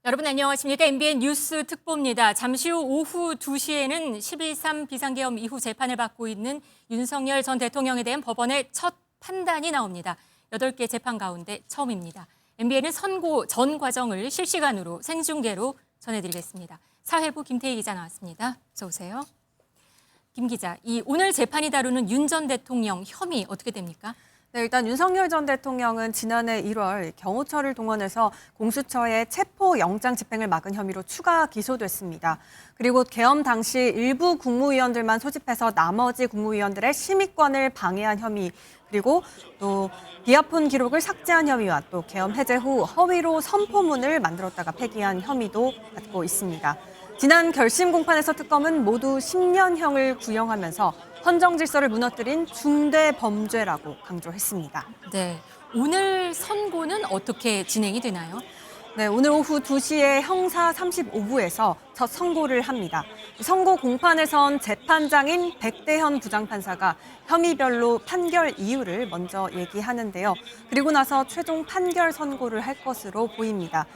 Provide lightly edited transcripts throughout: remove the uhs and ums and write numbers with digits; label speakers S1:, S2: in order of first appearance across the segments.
S1: 여러분 안녕하십니까? MBN 뉴스 특보입니다. 잠시 후 오후 2시에는 12.3 비상계엄 이후 재판을 받고 있는 윤석열 전 대통령에 대한 법원의 첫 판단이 나옵니다. 8개 재판 가운데 처음입니다. MBN은 선고 전 과정을 실시간으로 생중계로 전해드리겠습니다. 사회부 김태희 기자 나왔습니다. 어서 오세요. 김 기자, 오늘 재판이 다루는 윤 전 대통령 혐의 어떻게 됩니까?
S2: 네, 일단 윤석열 전 대통령은 지난해 1월 경호처를 동원해서 공수처의 체포 영장 집행을 막은 혐의로 추가 기소됐습니다. 그리고 계엄 당시 일부 국무위원들만 소집해서 나머지 국무위원들의 심의권을 방해한 혐의, 그리고 또 비아폰 기록을 삭제한 혐의와 또 계엄 해제 후 허위로 선포문을 만들었다가 폐기한 혐의도 받고 있습니다. 지난 결심 공판에서 특검은 모두 10년형을 구형하면서 헌정 질서를 무너뜨린 중대 범죄라고 강조했습니다.
S1: 네, 오늘 선고는 어떻게 진행이 되나요?
S2: 네, 오늘 오후 2시에 형사 35부에서 첫 선고를 합니다. 선고 공판에선 재판장인 백대현 부장판사가 혐의별로 판결 이유를 먼저 얘기하는데요. 그리고 나서 최종 판결 선고를 할 것으로 보입니다.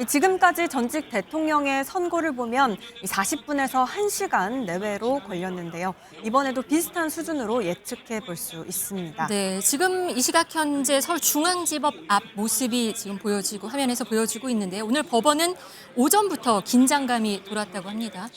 S2: 지금까지 전직 대통령의 선고를 보면 40분에서 1시간 내외로 걸렸는데요. 이번에도 비슷한 수준으로 예측해 볼 수 있습니다.
S1: 네, 지금 이 시각 현재 서울중앙지법 앞 모습이 지금 화면에서 보여지고 있는데요. 오늘 법원은 오전부터 긴장감이 돌았다고 합니다.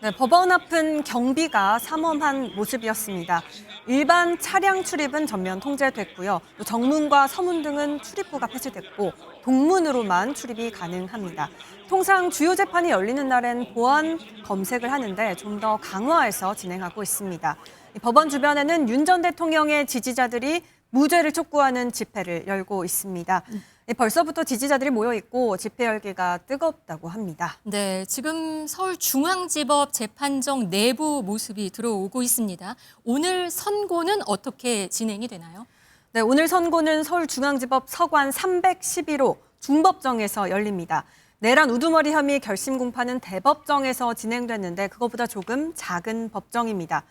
S2: 네, 법원 앞은 경비가 삼엄한 모습이었습니다. 일반 차량 출입은 전면 통제됐고요. 또 정문과 서문 등은 출입구가 폐쇄됐고 동문으로만 출입이 가능합니다. 통상 주요 재판이 열리는 날엔 보안 검색을 하는데 좀 더 강화해서 진행하고 있습니다. 법원 주변에는 윤 전 대통령의 지지자들이 무죄를 촉구하는 집회를 열고 있습니다. 벌써부터 지지자들이 모여 있고 집회 열기가 뜨겁다고 합니다.
S1: 네, 지금 서울중앙지법 재판정 내부 모습이 들어오고 있습니다. 오늘 선고는 어떻게 진행이 되나요?
S2: 네, 오늘 선고는 서울중앙지법 서관 311호 중법정에서 열립니다. 내란 우두머리 혐의 결심 공판은 대법정에서 진행됐는데 그것보다 조금 작은 법정입니다.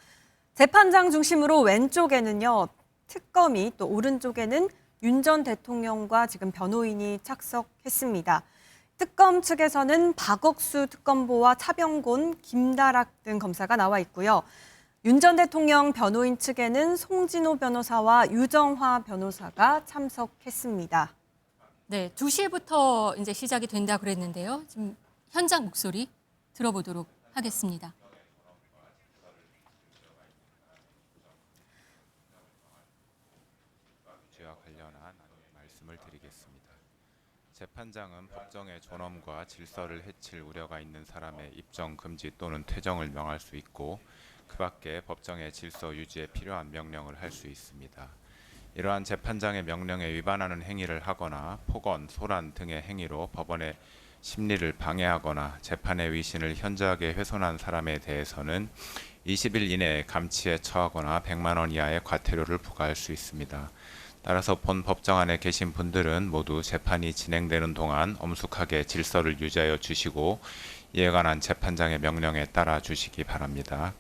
S2: 재판장 중심으로 왼쪽에는요, 특검이 또 오른쪽에는 윤 전 대통령과 지금 변호인이 착석했습니다. 특검 측에서는 박억수 특검보와 차병곤, 김다락 등 검사가 나와 있고요. 윤 전 대통령 변호인 측에는 송진호 변호사와 유정화 변호사가 참석했습니다.
S1: 네, 2시부터 이제 시작이 된다 그랬는데요. 지금 현장 목소리 들어보도록 하겠습니다.
S3: 죄와 관련한 말씀을 드리겠습니다. 재판장은 법정의 존엄과 질서를 해칠 우려가 있는 사람의 입정 금지 또는 퇴정을 명할 수 있고 그 밖에 법정의 질서 유지에 필요한 명령을 할 수 있습니다. 이러한 재판장의 명령에 위반하는 행위를 하거나 폭언, 소란 등의 행위로 법원의 심리를 방해하거나 재판의 위신을 현저하게 훼손한 사람에 대해서는 20일 이내에 감치에 처하거나 100만 원 이하의 과태료를 부과할 수 있습니다. 따라서 본 법정 안에 계신 분들은 모두 재판이 진행되는 동안 엄숙하게 질서를 유지하여 주시고 이에 관한 재판장의 명령에 따라 주시기 바랍니다.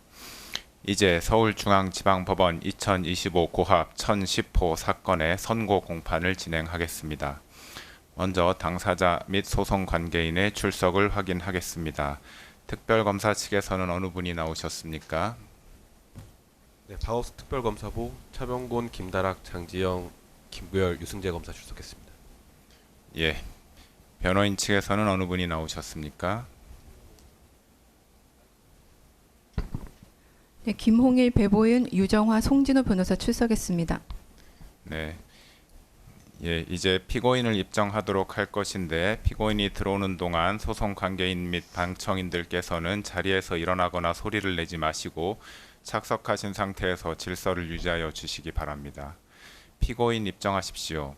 S3: 이제 서울중앙지방법원 2025 고합 1010호 사건의 선고 공판을 진행하겠습니다. 먼저 당사자 및 소송 관계인의 출석을 확인하겠습니다. 특별검사 측에서는 어느 분이 나오셨습니까?
S4: 네, 박억수 특별검사부 차병곤, 김다락, 장지영, 김구열, 유승재 검사 출석했습니다.
S3: 예. 변호인 측에서는 어느 분이 나오셨습니까?
S5: 네, 김홍일, 배보윤, 유정화, 송진호 변호사 출석했습니다.
S3: 네. 예, 이제 피고인을 입정하도록 할 것인데 피고인이 들어오는 동안 소송 관계인 및 방청인들께서는 자리에서 일어나거나 소리를 내지 마시고 착석하신 상태에서 질서를 유지하여 주시기 바랍니다. 피고인 입정하십시오.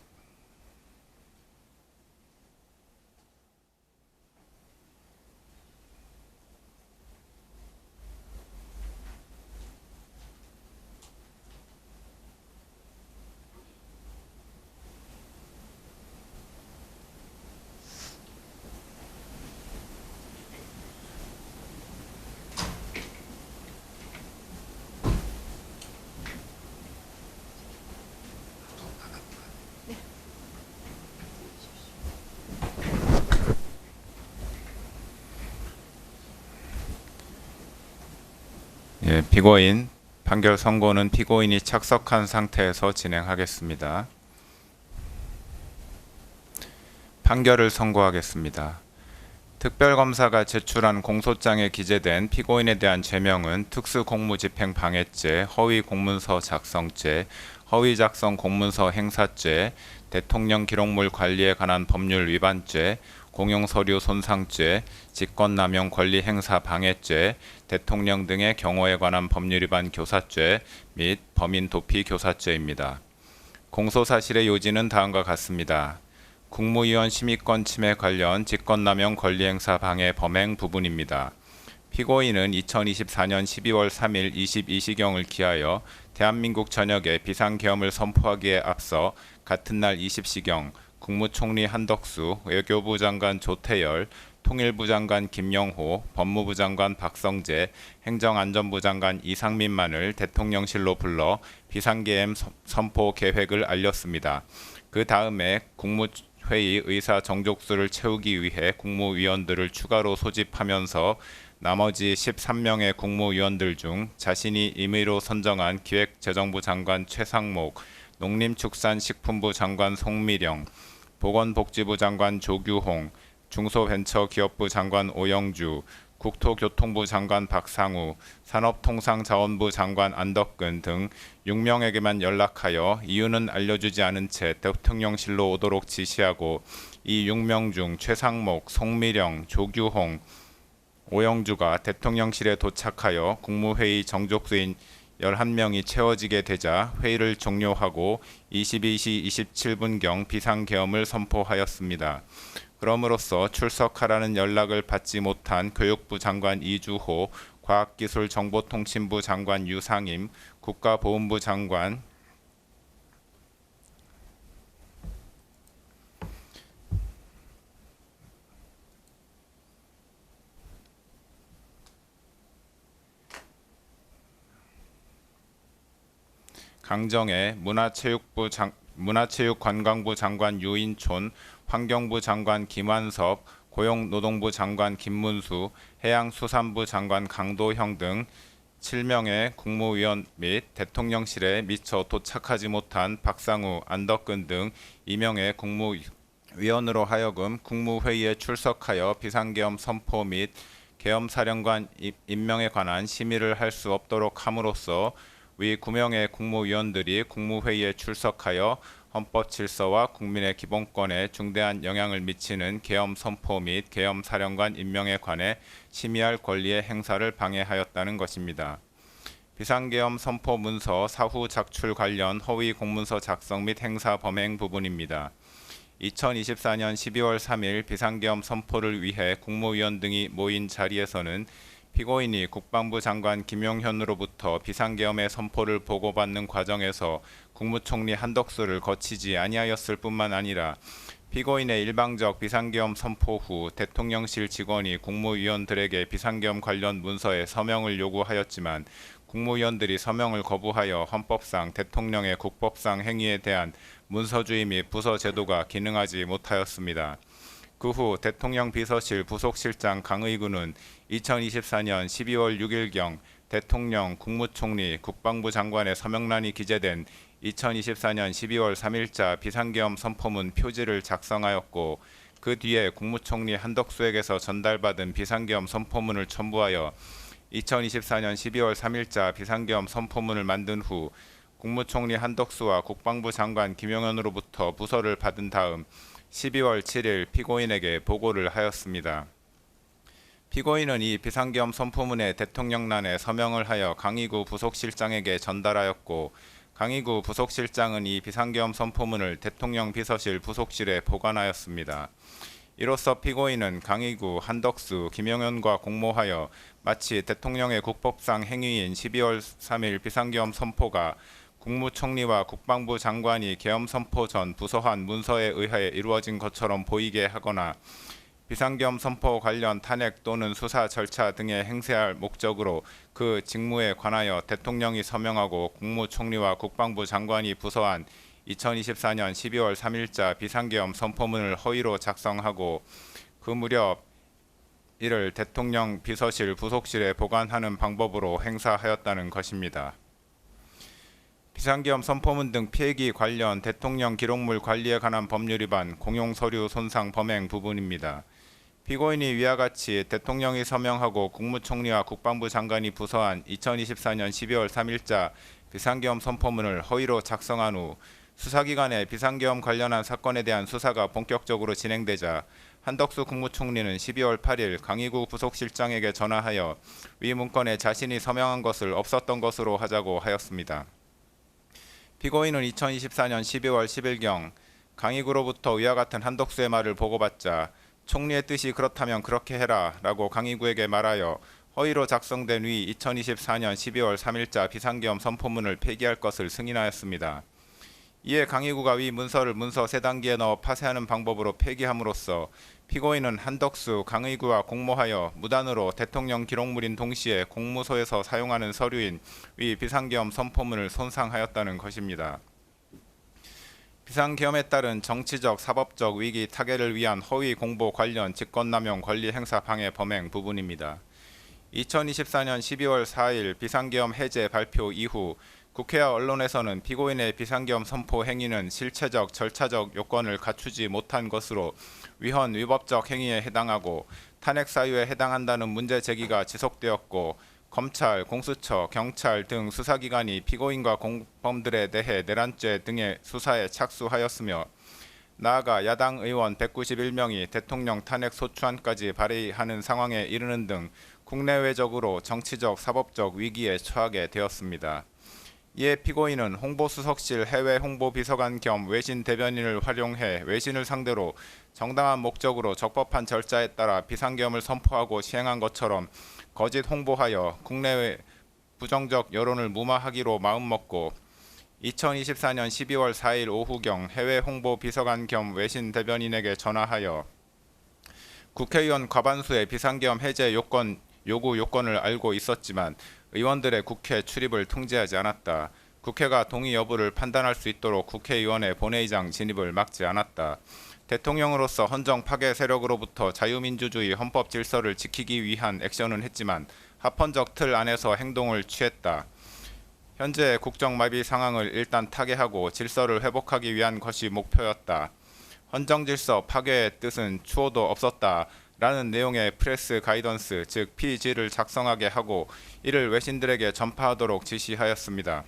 S3: 피고인 판결 선고는 피고인이 착석한 상태에서 진행하겠습니다. 판결을 선고하겠습니다. 특별검사가 제출한 공소장에 기재된 피고인에 대한 죄명은 특수공무집행 방해죄, 허위공문서 작성죄, 허위작성 공문서 행사죄, 대통령 기록물 관리에 관한 법률 위반죄, 공용서류 손상죄, 직권남용 권리행사 방해죄, 대통령 등의 경호에 관한 법률 위반 교사죄 및 범인 도피 교사죄입니다. 공소사실의 요지는 다음과 같습니다. 국무위원 심의권 침해 관련 직권남용 권리행사 방해 범행 부분입니다. 피고인은 2024년 12월 3일 22시경을 기하여 대한민국 전역에 비상계엄을 선포하기에 앞서 같은 날 20시경 국무총리 한덕수, 외교부 장관 조태열, 통일부 장관 김영호, 법무부 장관 박성재, 행정안전부 장관 이상민만을 대통령실로 불러 비상계엄 선포 계획을 알렸습니다. 그 다음에 국무회의 의사 정족수를 채우기 위해 국무위원들을 추가로 소집하면서 나머지 13명의 국무위원들 중 자신이 임의로 선정한 기획재정부 장관 최상목, 농림축산식품부 장관 송미령, 보건복지부 장관 조규홍, 중소벤처기업부 장관 오영주, 국토교통부 장관 박상우, 산업통상자원부 장관 안덕근 등 6명에게만 연락하여 이유는 알려주지 않은 채 대통령실로 오도록 지시하고 이 6명 중 최상목, 송미령, 조규홍, 오영주가 대통령실에 도착하여 국무회의 정족수인 11명이 채워지게 되자 회의를 종료하고 22시 27분경 비상계엄을 선포하였습니다. 그럼으로써 출석하라는 연락을 받지 못한 교육부 장관 이주호, 과학기술정보통신부 장관 유상임, 국가보훈부 장관 강정혜, 문화체육관광부 장관 유인촌, 환경부 장관 김완섭, 고용노동부 장관 김문수, 해양수산부 장관 강도형 등 7명의 국무위원 및 대통령실에 미처 도착하지 못한 박상우, 안덕근 등 2명의 국무위원으로 하여금 국무회의에 출석하여 비상계엄 선포 및 계엄사령관 임명에 관한 심의를 할 수 없도록 함으로써 위 9명의 국무위원들이 국무회의에 출석하여 헌법 질서와 국민의 기본권에 중대한 영향을 미치는 계엄 선포 및 계엄 사령관 임명에 관해 심의할 권리의 행사를 방해하였다는 것입니다. 비상계엄 선포 문서 사후 작출 관련 허위 공문서 작성 및 행사 범행 부분입니다. 2024년 12월 3일 비상계엄 선포를 위해 국무위원 등이 모인 자리에서는 피고인이 국방부 장관 김용현으로부터 비상계엄의 선포를 보고받는 과정에서 국무총리 한덕수를 거치지 아니하였을 뿐만 아니라 피고인의 일방적 비상계엄 선포 후 대통령실 직원이 국무위원들에게 비상계엄 관련 문서에 서명을 요구하였지만 국무위원들이 서명을 거부하여 헌법상 대통령의 국법상 행위에 대한 문서주의 및 부서 제도가 기능하지 못하였습니다. 그 후 대통령 비서실 부속실장 강의구는 2024년 12월 6일경 대통령, 국무총리, 국방부 장관의 서명란이 기재된 2024년 12월 3일자 비상계엄 선포문 표지를 작성하였고 그 뒤에 국무총리 한덕수에게서 전달받은 비상계엄 선포문을 첨부하여 2024년 12월 3일자 비상계엄 선포문을 만든 후 국무총리 한덕수와 국방부 장관 김용현으로부터 부서를 받은 다음 12월 7일 피고인에게 보고를 하였습니다. 피고인은 이 비상계엄 선포문의 대통령란에 서명을 하여 강의구 부속실장에게 전달하였고 강의구 부속실장은 이 비상계엄 선포문을 대통령 비서실 부속실에 보관하였습니다. 이로써 피고인은 강의구, 한덕수, 김용현과 공모하여 마치 대통령의 국법상 행위인 12월 3일 비상계엄 선포가 국무총리와 국방부 장관이 계엄 선포 전 부서한 문서에 의하여 이루어진 것처럼 보이게 하거나 비상계엄 선포 관련 탄핵 또는 수사 절차 등에 행세할 목적으로 그 직무에 관하여 대통령이 서명하고 국무총리와 국방부 장관이 부서한 2024년 12월 3일자 비상계엄 선포문을 허위로 작성하고 그 무렵 이를 대통령 비서실 부속실에 보관하는 방법으로 행사하였다는 것입니다. 비상계엄 선포문 등 피해기 관련 대통령 기록물 관리에 관한 법률 위반, 공용서류 손상 범행 부분입니다. 피고인이 위와 같이 대통령이 서명하고 국무총리와 국방부 장관이 부서한 2024년 12월 3일자 비상계엄 선포문을 허위로 작성한 후 수사기관의 비상계엄 관련한 사건에 대한 수사가 본격적으로 진행되자 한덕수 국무총리는 12월 8일 강의구 부속실장에게 전화하여 위 문건에 자신이 서명한 것을 없었던 것으로 하자고 하였습니다. 피고인은 2024년 12월 10일경 강의구로부터 위와 같은 한덕수의 말을 보고받자 총리의 뜻이 그렇다면 그렇게 해라 라고 강의구에게 말하여 허위로 작성된 위 2024년 12월 3일자 비상계엄 선포문을 폐기할 것을 승인하였습니다. 이에 강의구가 위 문서를 문서 3단계에 넣어 파쇄하는 방법으로 폐기함으로써 피고인은 한덕수, 강의구와 공모하여 무단으로 대통령 기록물인 동시에 공무소에서 사용하는 서류인 위 비상계엄 선포문을 손상하였다는 것입니다. 비상계엄에 따른 정치적, 사법적 위기 타개를 위한 허위 공보 관련 직권남용 권리 행사 방해 범행 부분입니다. 2024년 12월 4일 비상계엄 해제 발표 이후 국회와 언론에서는 피고인의 비상계엄 선포 행위는 실체적, 절차적 요건을 갖추지 못한 것으로 위헌, 위법적 행위에 해당하고 탄핵 사유에 해당한다는 문제 제기가 지속되었고 검찰, 공수처, 경찰 등 수사기관이 피고인과 공범들에 대해 내란죄 등의 수사에 착수하였으며 나아가 야당 의원 191명이 대통령 탄핵 소추안까지 발의하는 상황에 이르는 등 국내외적으로 정치적, 사법적 위기에 처하게 되었습니다. 이에 피고인은 홍보수석실 해외 홍보비서관 겸 외신 대변인을 활용해 외신을 상대로 정당한 목적으로 적법한 절차에 따라 비상계엄을 선포하고 시행한 것처럼 거짓 홍보하여 국내외 부정적 여론을 무마하기로 마음먹고 2024년 12월 4일 오후경 해외 홍보비서관 겸 외신 대변인에게 전화하여 국회의원 과반수의 비상계엄 해제 요구 요건을 알고 있었지만 의원들의 국회 출입을 통제하지 않았다. 국회가 동의 여부를 판단할 수 있도록 국회의원의 본회의장 진입을 막지 않았다. 대통령으로서 헌정 파괴 세력으로부터 자유민주주의 헌법 질서를 지키기 위한 액션은 했지만 합헌적 틀 안에서 행동을 취했다. 현재의 국정마비 상황을 일단 타개하고 질서를 회복하기 위한 것이 목표였다. 헌정질서 파괴의 뜻은 추호도 없었다. 라는 내용의 프레스 가이던스, 즉 PG를 작성하게 하고 이를 외신들에게 전파하도록 지시하였습니다.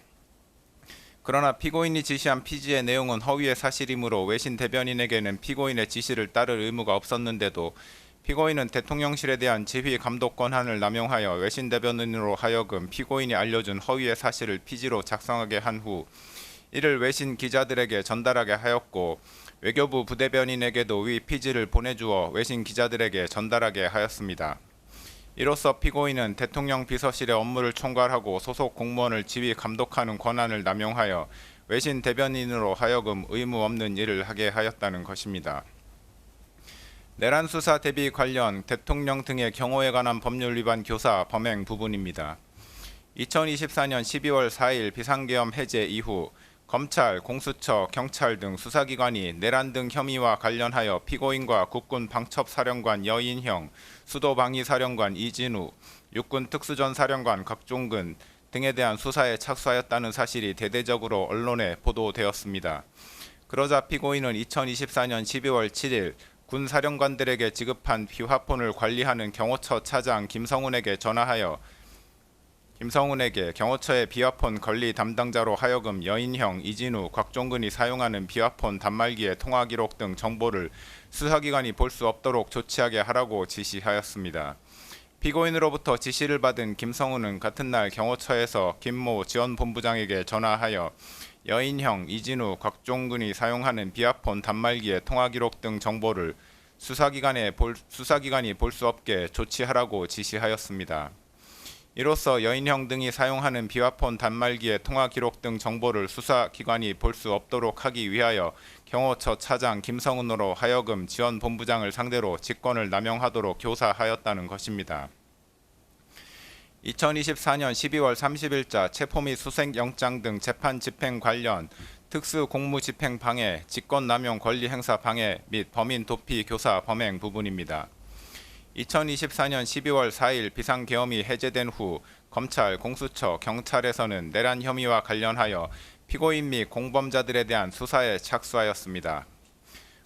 S3: 그러나 피고인이 지시한 PG의 내용은 허위의 사실이므로 외신 대변인에게는 피고인의 지시를 따를 의무가 없었는데도 피고인은 대통령실에 대한 지휘 감독 권한을 남용하여 외신 대변인으로 하여금 피고인이 알려준 허위의 사실을 PG로 작성하게 한 후 이를 외신 기자들에게 전달하게 하였고 외교부 부대변인에게도 위 PG를 보내주어 외신 기자들에게 전달하게 하였습니다. 이로써 피고인은 대통령 비서실의 업무를 총괄하고 소속 공무원을 지휘 감독하는 권한을 남용하여 외신 대변인으로 하여금 의무 없는 일을 하게 하였다는 것입니다. 내란 수사 대비 관련 대통령 등의 경호에 관한 법률 위반 교사 범행 부분입니다. 2024년 12월 4일 비상계엄 해제 이후 검찰, 공수처, 경찰 등 수사기관이 내란 등 혐의와 관련하여 피고인과 국군 방첩사령관 여인형, 수도방위사령관 이진우, 육군 특수전사령관 곽종근 등에 대한 수사에 착수하였다는 사실이 대대적으로 언론에 보도되었습니다. 그러자 피고인은 2024년 12월 7일 군 사령관들에게 지급한 비화폰을 관리하는 경호처 차장 김성훈에게 전화하여 경호처의 비화폰 관리 담당자로 하여금 여인형, 이진우, 곽종근이 사용하는 비화폰 단말기의 통화 기록 등 정보를 수사기관이 볼 수 없도록 조치하게 하라고 지시하였습니다. 피고인으로부터 지시를 받은 김성훈은 같은 날 경호처에서 김모 지원본부장에게 전화하여 여인형, 이진우, 곽종근이 사용하는 비화폰 단말기의 통화 기록 등 정보를 수사기관이 볼 수 없게 조치하라고 지시하였습니다. 이로써 여인형 등이 사용하는 비화폰 단말기의 통화 기록 등 정보를 수사기관이 볼 수 없도록 하기 위하여 경호처 차장 김성훈으로 하여금 지원본부장을 상대로 직권을 남용하도록 교사하였다는 것입니다. 2024년 12월 30일자 체포 및 수색영장 등 재판 집행 관련 특수공무집행 방해, 직권남용 권리행사 방해 및 범인 도피 교사 범행 부분입니다. 2024년 12월 4일 비상계엄이 해제된 후 검찰, 공수처, 경찰에서는 내란 혐의와 관련하여 피고인 및 공범자들에 대한 수사에 착수하였습니다.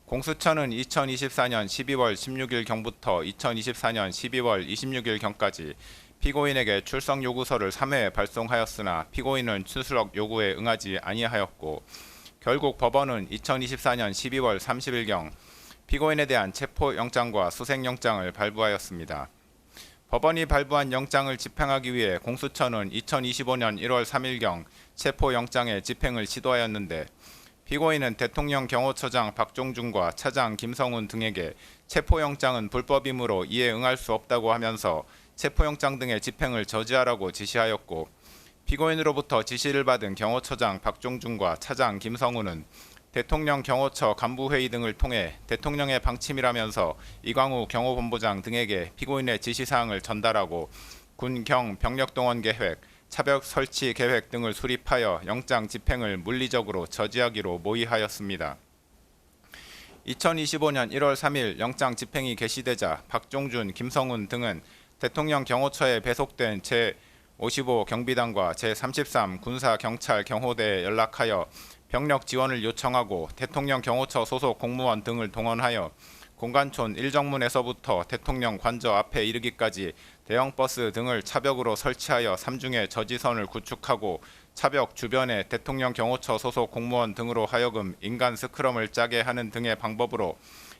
S3: 공수처는 2024년 12월 16일경부터 2024년 12월 26일경까지 피고인에게 출석 요구서를 3회 발송하였으나 피고인은 출석 요구에 응하지 아니하였고 결국 법원은 2024년 12월 30일경 피고인에 대한 체포영장과 수색영장을 발부하였습니다. 법원이 발부한 영장을 집행하기 위해 공수처는 2025년 1월 3일경 체포영장의 집행을 시도하였는데 피고인은 대통령 경호처장 박종준과 차장 김성훈 등에게 체포영장은 불법이므로 이에 응할 수 없다고 하면서 체포영장 등의 집행을 저지하라고 지시하였고 피고인으로부터 지시를 받은 경호처장 박종준과 차장 김성훈은 대통령 경호처 간부회의 등을 통해 대통령의 방침이라면서 이광우 경호본부장 등에게 피고인의 지시사항을 전달하고 군, 경, 병력동원 계획, 차벽 설치 계획 등을 수립하여 영장 집행을 물리적으로 저지하기로 모의하였습니다. 2025년 1월 3일 영장 집행이 개시되자 박종준, 김성훈 등은 대통령 경호처에 배속된 제55 경비단과 제33 군사경찰 경호대에 연락하여 병력 지원을 요청하고 대통령 경호처 소속 공무원 등을 동원하여 공관촌 1정문에서부터 대통령 관저 앞에 이르기까지 대형 버스 등을 차벽으로 설치하여 삼중의 저지선을 구축하고 차벽 주변에 대통령 경호처 소속 공무원 등으로 하여금 인간 스크럼을 짜게 하는 등의 방법으로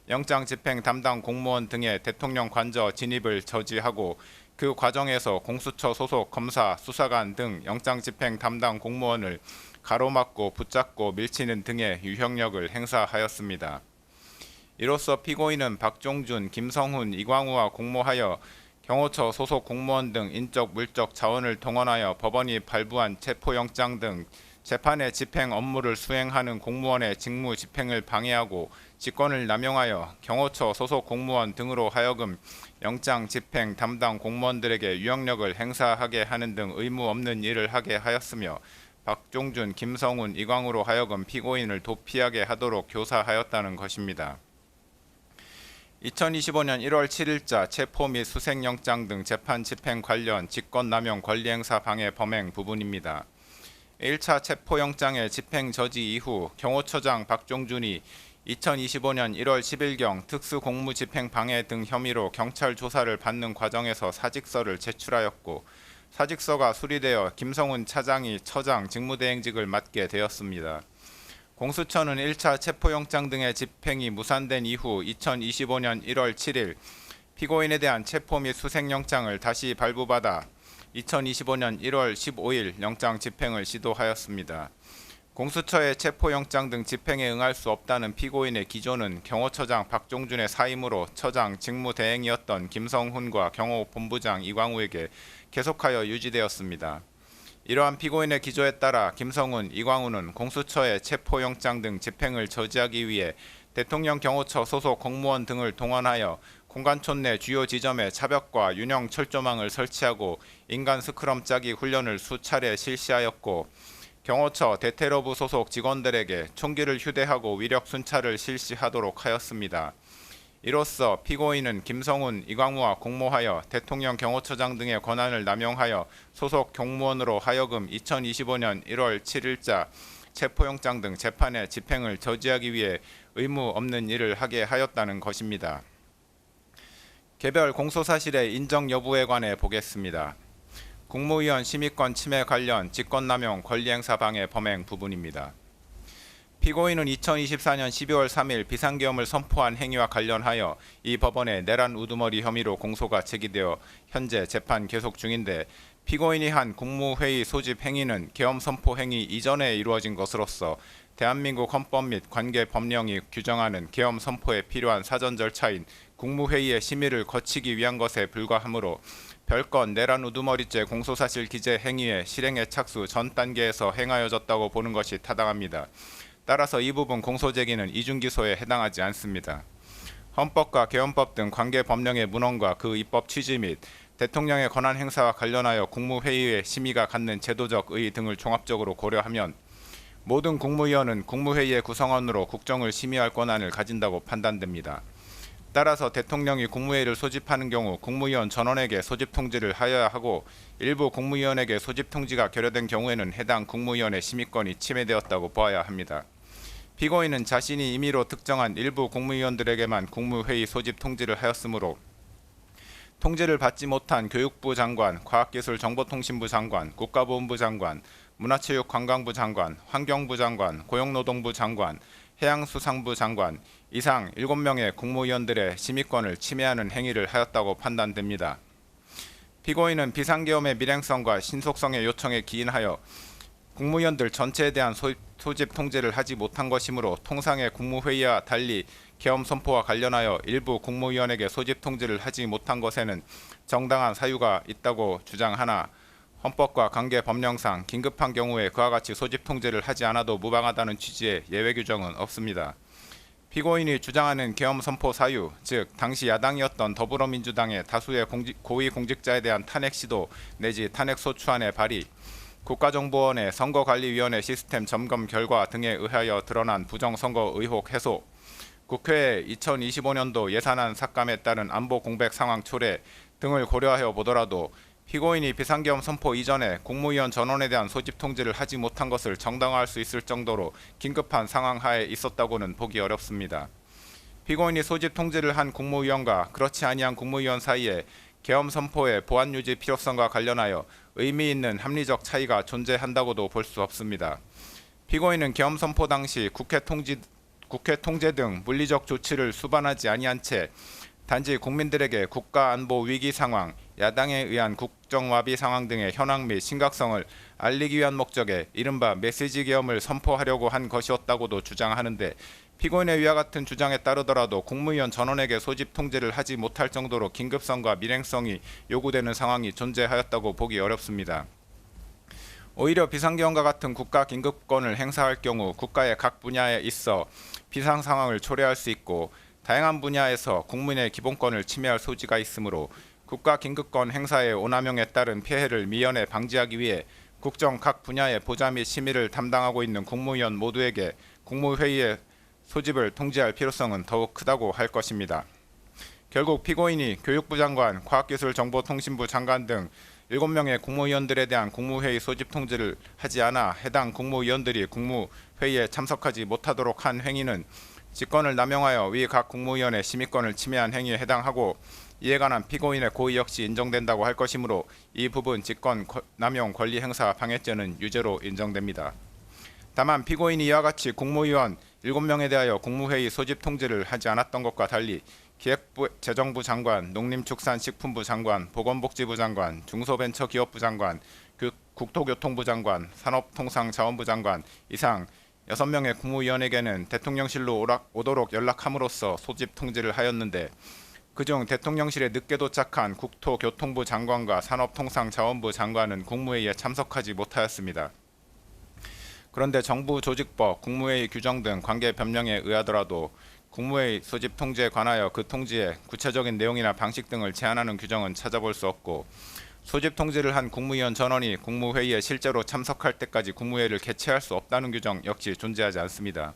S3: 영장 집행 담당 공무원 등의 대통령 관저 진입을 저지하고 그 과정에서 공수처 소속 검사, 수사관 등 영장 집행 담당 공무원을 가로막고 붙잡고 밀치는 등의 유형력을 행사하였습니다. 이로써 피고인은 박종준, 김성훈, 이광우와 공모하여 경호처 소속 공무원 등 인적 물적 자원을 동원하여 법원이 발부한 체포영장 등 재판의 집행 업무를 수행하는 공무원의 직무 집행을 방해하고 직권을 남용하여 경호처 소속 공무원 등으로 하여금 영장 집행 담당 공무원들에게 유형력을 행사하게 하는 등 의무 없는 일을 하게 하였으며 박종준, 김성훈, 이광우로 하여금 피고인을 도피하게 하도록 교사하였다는 것입니다. 2025년 1월 7일자 체포 및 수색영장 등 재판 집행 관련 직권남용 권리행사 방해 범행 부분입니다. 1차 체포영장의 집행 저지 이후 경호처장 박종준이 2025년 1월 10일경 특수공무집행 방해 등 혐의로 경찰 조사를 받는 과정에서 사직서를 제출하였고 사직서가 수리되어 김성훈 차장이 처장 직무대행직을 맡게 되었습니다. 공수처는 1차 체포영장 등의 집행이 무산된 이후 2025년 1월 7일 피고인에 대한 체포 및 수색영장을 다시 발부받아 2025년 1월 15일 영장 집행을 시도하였습니다. 공수처의 체포영장 등 집행에 응할 수 없다는 피고인의 기조는 경호처장 박종준의 사임으로 처장 직무대행이었던 김성훈과 경호본부장 이광우에게 계속하여 유지되었습니다. 이러한 피고인의 기조에 따라 김성훈, 이광우는 공수처의 체포영장 등 집행을 저지하기 위해 대통령 경호처 소속 공무원 등을 동원하여 공관촌 내 주요 지점에 차벽과 윤형 철조망을 설치하고 인간 스크럼 짜기 훈련을 수차례 실시하였고 경호처 대테러부 소속 직원들에게 총기를 휴대하고 위력 순찰을 실시하도록 하였습니다. 이로써 피고인은 김성훈, 이광우와 공모하여 대통령 경호처장 등의 권한을 남용하여 소속 공무원으로 하여금 2025년 1월 7일자 체포영장 등 재판의 집행을 저지하기 위해 의무 없는 일을 하게 하였다는 것입니다. 개별 공소사실의 인정 여부에 관해 보겠습니다. 국무위원 심의권 침해 관련 직권남용 권리행사 방해 범행 부분입니다. 피고인은 2024년 12월 3일 비상계엄을 선포한 행위와 관련하여 이 법원에 내란 우두머리 혐의로 공소가 제기되어 현재 재판 계속 중인데 피고인이 한 국무회의 소집 행위는 계엄 선포 행위 이전에 이루어진 것으로서 대한민국 헌법 및 관계 법령이 규정하는 계엄 선포에 필요한 사전 절차인 국무회의의 심의를 거치기 위한 것에 불과하므로 별건 내란 우두머리죄 공소사실 기재 행위의 실행의 착수 전 단계에서 행하여졌다고 보는 것이 타당합니다. 따라서 이 부분 공소 제기는 이중기소에 해당하지 않습니다. 헌법과 계엄법 등 관계 법령의 문헌과 그 입법 취지 및 대통령의 권한 행사와 관련하여 국무회의의 심의가 갖는 제도적 의의 등을 종합적으로 고려하면 모든 국무위원은 국무회의의 구성원으로 국정을 심의할 권한을 가진다고 판단됩니다. 따라서 대통령이 국무회의를 소집하는 경우 국무위원 전원에게 소집 통지를 하여야 하고 일부 국무위원에게 소집 통지가 결여된 경우에는 해당 국무위원의 심의권이 침해되었다고 보아야 합니다. 피고인은 자신이 임의로 특정한 일부 국무위원들에게만 국무회의 소집 통지를 하였으므로 통지를 받지 못한 교육부 장관, 과학기술정보통신부 장관, 국가보훈부 장관, 문화체육관광부 장관, 환경부 장관, 고용노동부 장관, 해양수산부 장관 이상 7명의 국무위원들의 심의권을 침해하는 행위를 하였다고 판단됩니다. 피고인은 비상계엄의 밀행성과 신속성의 요청에 기인하여 국무위원들 전체에 대한 소집 통지를 하지 못한 것이므로 통상의 국무회의와 달리 계엄 선포와 관련하여 일부 국무위원에게 소집 통지를 하지 못한 것에는 정당한 사유가 있다고 주장하나 헌법과 관계 법령상 긴급한 경우에 그와 같이 소집 통지를 하지 않아도 무방하다는 취지의 예외 규정은 없습니다. 피고인이 주장하는 계엄 선포 사유, 즉 당시 야당이었던 더불어민주당의 다수의 고위공직자에 대한 탄핵 시도 내지 탄핵 소추안의 발의, 국가정보원의 선거관리위원회 시스템 점검 결과 등에 의하여 드러난 부정선거 의혹 해소, 국회의 2025년도 예산안 삭감에 따른 안보 공백 상황 초래 등을 고려하여 보더라도 피고인이 비상계엄 선포 이전에 국무위원 전원에 대한 소집 통지를 하지 못한 것을 정당화할 수 있을 정도로 긴급한 상황 하에 있었다고는 보기 어렵습니다. 피고인이 소집 통지를 한 국무위원과 그렇지 아니한 국무위원 사이에 계엄 선포의 보안 유지 필요성과 관련하여 의미 있는 합리적 차이가 존재한다고도 볼 수 없습니다. 피고인은 계엄 선포 당시 국회 통제 등 물리적 조치를 수반하지 아니한 채 단지 국민들에게 국가 안보 위기 상황, 야당에 의한 국정와비 상황 등의 현황 및 심각성을 알리기 위한 목적에 이른바 메시지 계엄을 선포하려고 한 것이었다고도 주장하는데 피고인의 위와 같은 주장에 따르더라도 국무위원 전원에게 소집 통지를 하지 못할 정도로 긴급성과 밀행성이 요구되는 상황이 존재하였다고 보기 어렵습니다. 오히려 비상계엄과 같은 국가 긴급권을 행사할 경우 국가의 각 분야에 있어 비상 상황을 초래할 수 있고 다양한 분야에서 국민의 기본권을 침해할 소지가 있으므로 국가 긴급권 행사의 오남용에 따른 피해를 미연에 방지하기 위해 국정 각 분야의 보좌 및 심의를 담당하고 있는 국무위원 모두에게 국무회의에 소집을 통지할 필요성은 더욱 크다고 할 것입니다. 결국 피고인이 교육부 장관, 과학기술정보통신부 장관 등 7명의 국무위원들에 대한 국무회의 소집 통지를 하지 않아 해당 국무위원들이 국무회의에 참석하지 못하도록 한 행위는 직권을 남용하여 위 각 국무위원의 심의권을 침해한 행위에 해당하고 이에 관한 피고인의 고의 역시 인정된다고 할 것이므로 이 부분 직권 남용 권리 행사 방해죄는 유죄로 인정됩니다. 다만 피고인이 이와 같이 국무위원 7명에 대하여 국무회의 소집 통지를 하지 않았던 것과 달리 기획부 재정부 장관, 농림축산식품부 장관, 보건복지부 장관, 중소벤처기업부 장관, 국토교통부 장관, 산업통상자원부 장관 이상 6명의 국무위원에게는 대통령실로 오도록 연락함으로써 소집 통지를 하였는데 그중 대통령실에 늦게 도착한 국토교통부 장관과 산업통상자원부 장관은 국무회의에 참석하지 못하였습니다. 그런데 정부 조직법, 국무회의 규정 등 관계 변명에 의하더라도 국무회의 소집 통지에 관하여 그 통지의 구체적인 내용이나 방식 등을 제한하는 규정은 찾아볼 수 없고 소집 통지를 한 국무위원 전원이 국무회의에 실제로 참석할 때까지 국무회의를 개최할 수 없다는 규정 역시 존재하지 않습니다.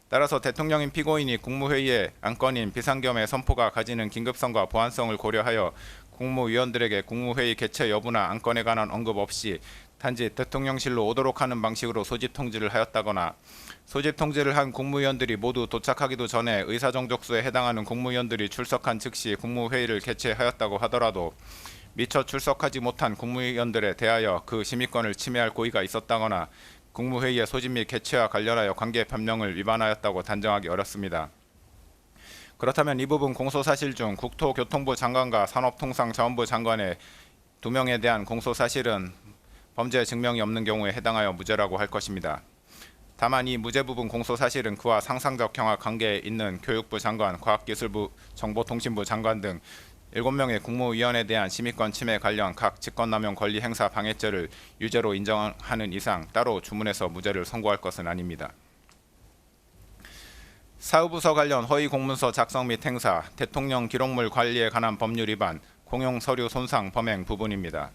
S3: 따라서 대통령인 피고인이 국무회의의 안건인 비상계엄의 선포가 가지는 긴급성과 보안성을 고려하여 국무위원들에게 국무회의 개최 여부나 안건에 관한 언급 없이 단지 대통령실로 오도록 하는 방식으로 소집 통지를 하였다거나 소집 통지를 한 국무위원들이 모두 도착하기도 전에 의사정족수에 해당하는 국무위원들이 출석한 즉시 국무회의를 개최하였다고 하더라도 미처 출석하지 못한 국무위원들에 대하여 그 심의권을 침해할 고의가 있었다거나 국무회의의 소집 및 개최와 관련하여 관계 변명을 위반하였다고 단정하기 어렵습니다. 그렇다면 이 부분 공소사실 중 국토교통부 장관과 산업통상자원부 장관의 2명에 대한 공소사실은 범죄 증명이 없는 경우에 해당하여 무죄라고 할 것입니다. 다만 이 무죄 부분 공소사실은 그와 상상적 경합 관계에 있는 교육부 장관, 과학기술부, 정보통신부 장관 등 7명의 국무위원에 대한 심의권 침해 관련 각 직권남용 권리 행사 방해죄를 유죄로 인정하는 이상 따로 주문해서 무죄를 선고할 것은 아닙니다. 사후부서 관련 허위 공문서 작성 및 행사, 대통령 기록물 관리에 관한 법률 위반, 공용 서류 손상 범행 부분입니다.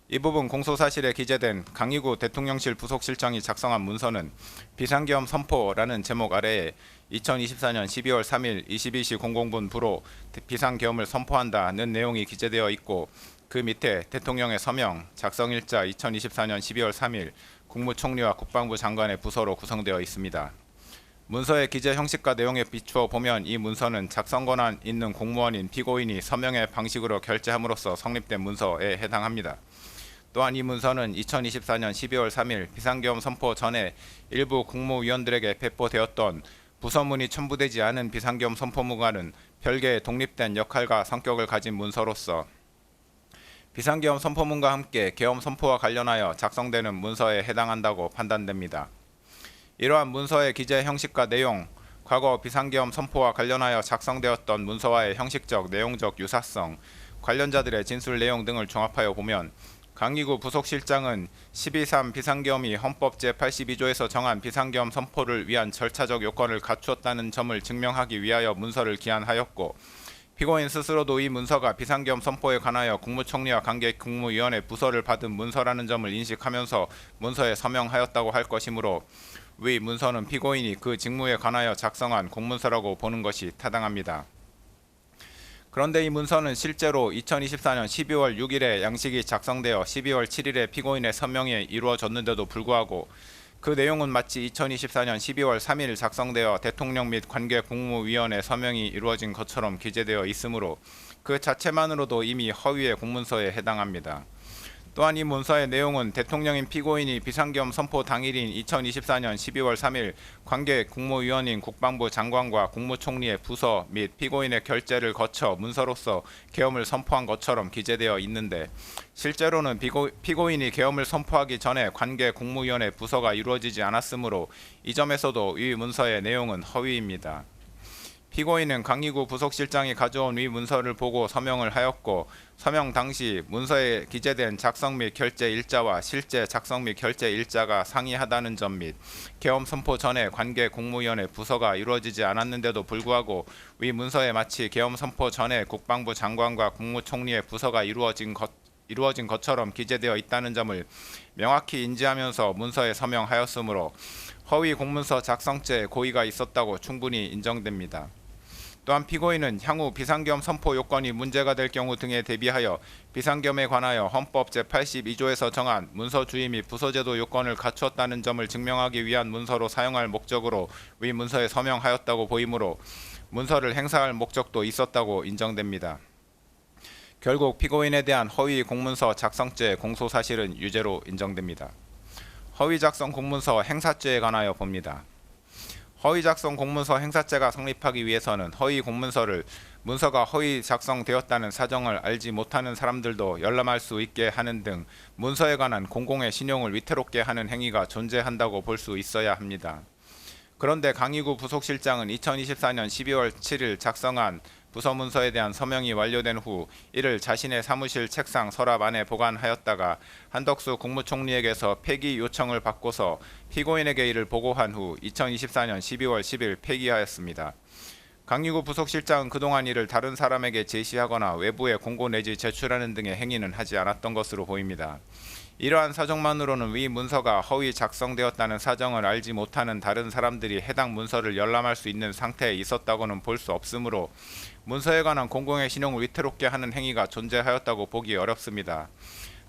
S3: 이 부분 공소사실에 기재된 강희구 대통령실 부속실장이 작성한 문서는 비상계엄 선포라는 제목 아래에 2024년 12월 3일 22시 00분 부로 비상계엄을 선포한다는 내용이 기재되어 있고 그 밑에 대통령의 서명, 작성일자 2024년 12월 3일 국무총리와 국방부 장관의 부서로 구성되어 있습니다. 문서의 기재 형식과 내용에 비추어 보면 이 문서는 작성 권한 있는 공무원인 피고인이 서명의 방식으로 결재함으로써 성립된 문서에 해당합니다. 또한 이 문서는 2024년 12월 3일 비상계엄 선포 전에 일부 국무위원들에게 배포되었던 부서문이 첨부되지 않은 비상계엄 선포문과는 별개의 독립된 역할과 성격을 가진 문서로서 비상계엄 선포문과 함께 계엄 선포와 관련하여 작성되는 문서에 해당한다고 판단됩니다. 이러한 문서의 기재 형식과 내용, 과거 비상계엄 선포와 관련하여 작성되었던 문서와의 형식적, 내용적 유사성, 관련자들의 진술 내용 등을 종합하여 보면 강희구 부속실장은 12.3 비상계엄이 헌법 제82조에서 정한 비상계엄 선포를 위한 절차적 요건을 갖추었다는 점을 증명하기 위하여 문서를 기한하였고 피고인 스스로도 이 문서가 비상계엄 선포에 관하여 국무총리와 관계 국무위원회 부서를 받은 문서라는 점을 인식하면서 문서에 서명하였다고 할 것이므로 위 문서는 피고인이 그 직무에 관하여 작성한 공문서라고 보는 것이 타당합니다. 그런데 이 문서는 실제로 2024년 12월 6일에 양식이 작성되어 12월 7일에 피고인의 서명이 이루어졌는데도 불구하고 그 내용은 마치 2024년 12월 3일 작성되어 대통령 및 관계 국무위원회 서명이 이루어진 것처럼 기재되어 있으므로 그 자체만으로도 이미 허위의 공문서에 해당합니다. 또한 이 문서의 내용은 대통령인 피고인이 비상계엄 선포 당일인 2024년 12월 3일 관계 국무위원인 국방부 장관과 국무총리의 부서 및 피고인의 결재를 거쳐 문서로서 계엄을 선포한 것처럼 기재되어 있는데 실제로는 피고인이 계엄을 선포하기 전에 관계 국무위원회 부서가 이루어지지 않았으므로 이 점에서도 이 문서의 내용은 허위입니다. 피고인은 강희구 부속실장이 가져온 위 문서를 보고 서명을 하였고 서명 당시 문서에 기재된 작성 및 결재 일자와 실제 작성 및 결재 일자가 상이하다는 점 및 계엄 선포 전에 관계 국무위원회 부서가 이루어지지 않았는데도 불구하고 위 문서에 마치 계엄 선포 전에 국방부 장관과 국무총리의 부서가 이루어진 것처럼 기재되어 있다는 점을 명확히 인지하면서 문서에 서명하였으므로 허위 공문서 작성죄 고의가 있었다고 충분히 인정됩니다. 또한 피고인은 향후 비상계엄 선포 요건이 문제가 될 경우 등에 대비하여 비상계엄에 관하여 헌법 제82조에서 정한 문서 주의 및 부서제도 요건을 갖추었다는 점을 증명하기 위한 문서로 사용할 목적으로 위 문서에 서명하였다고 보이므로 문서를 행사할 목적도 있었다고 인정됩니다. 결국 피고인에 대한 허위 공문서 작성죄 공소사실은 유죄로 인정됩니다. 허위 작성 공문서 행사죄에 관하여 봅니다. 허위 작성 공문서 행사죄가 성립하기 위해서는 허위 공문서를 문서가 허위 작성되었다는 사정을 알지 못하는 사람들도 열람할 수 있게 하는 등 문서에 관한 공공의 신용을 위태롭게 하는 행위가 존재한다고 볼 수 있어야 합니다. 그런데 강희구 부속실장은 2024년 12월 7일 작성한 부서문서에 대한 서명이 완료된 후 이를 자신의 사무실 책상 서랍 안에 보관하였다가 한덕수 국무총리에게서 폐기 요청을 받고서 피고인에게 이를 보고한 후 2024년 12월 10일 폐기하였습니다. 강희구 부속실장은 그동안 이를 다른 사람에게 제시하거나 외부에 공고 내지 제출하는 등의 행위는 하지 않았던 것으로 보입니다. 이러한 사정만으로는 위 문서가 허위 작성되었다는 사정을 알지 못하는 다른 사람들이 해당 문서를 열람할 수 있는 상태에 있었다고는 볼 수 없으므로 문서에 관한 공공의 신용을 위태롭게 하는 행위가 존재하였다고 보기 어렵습니다.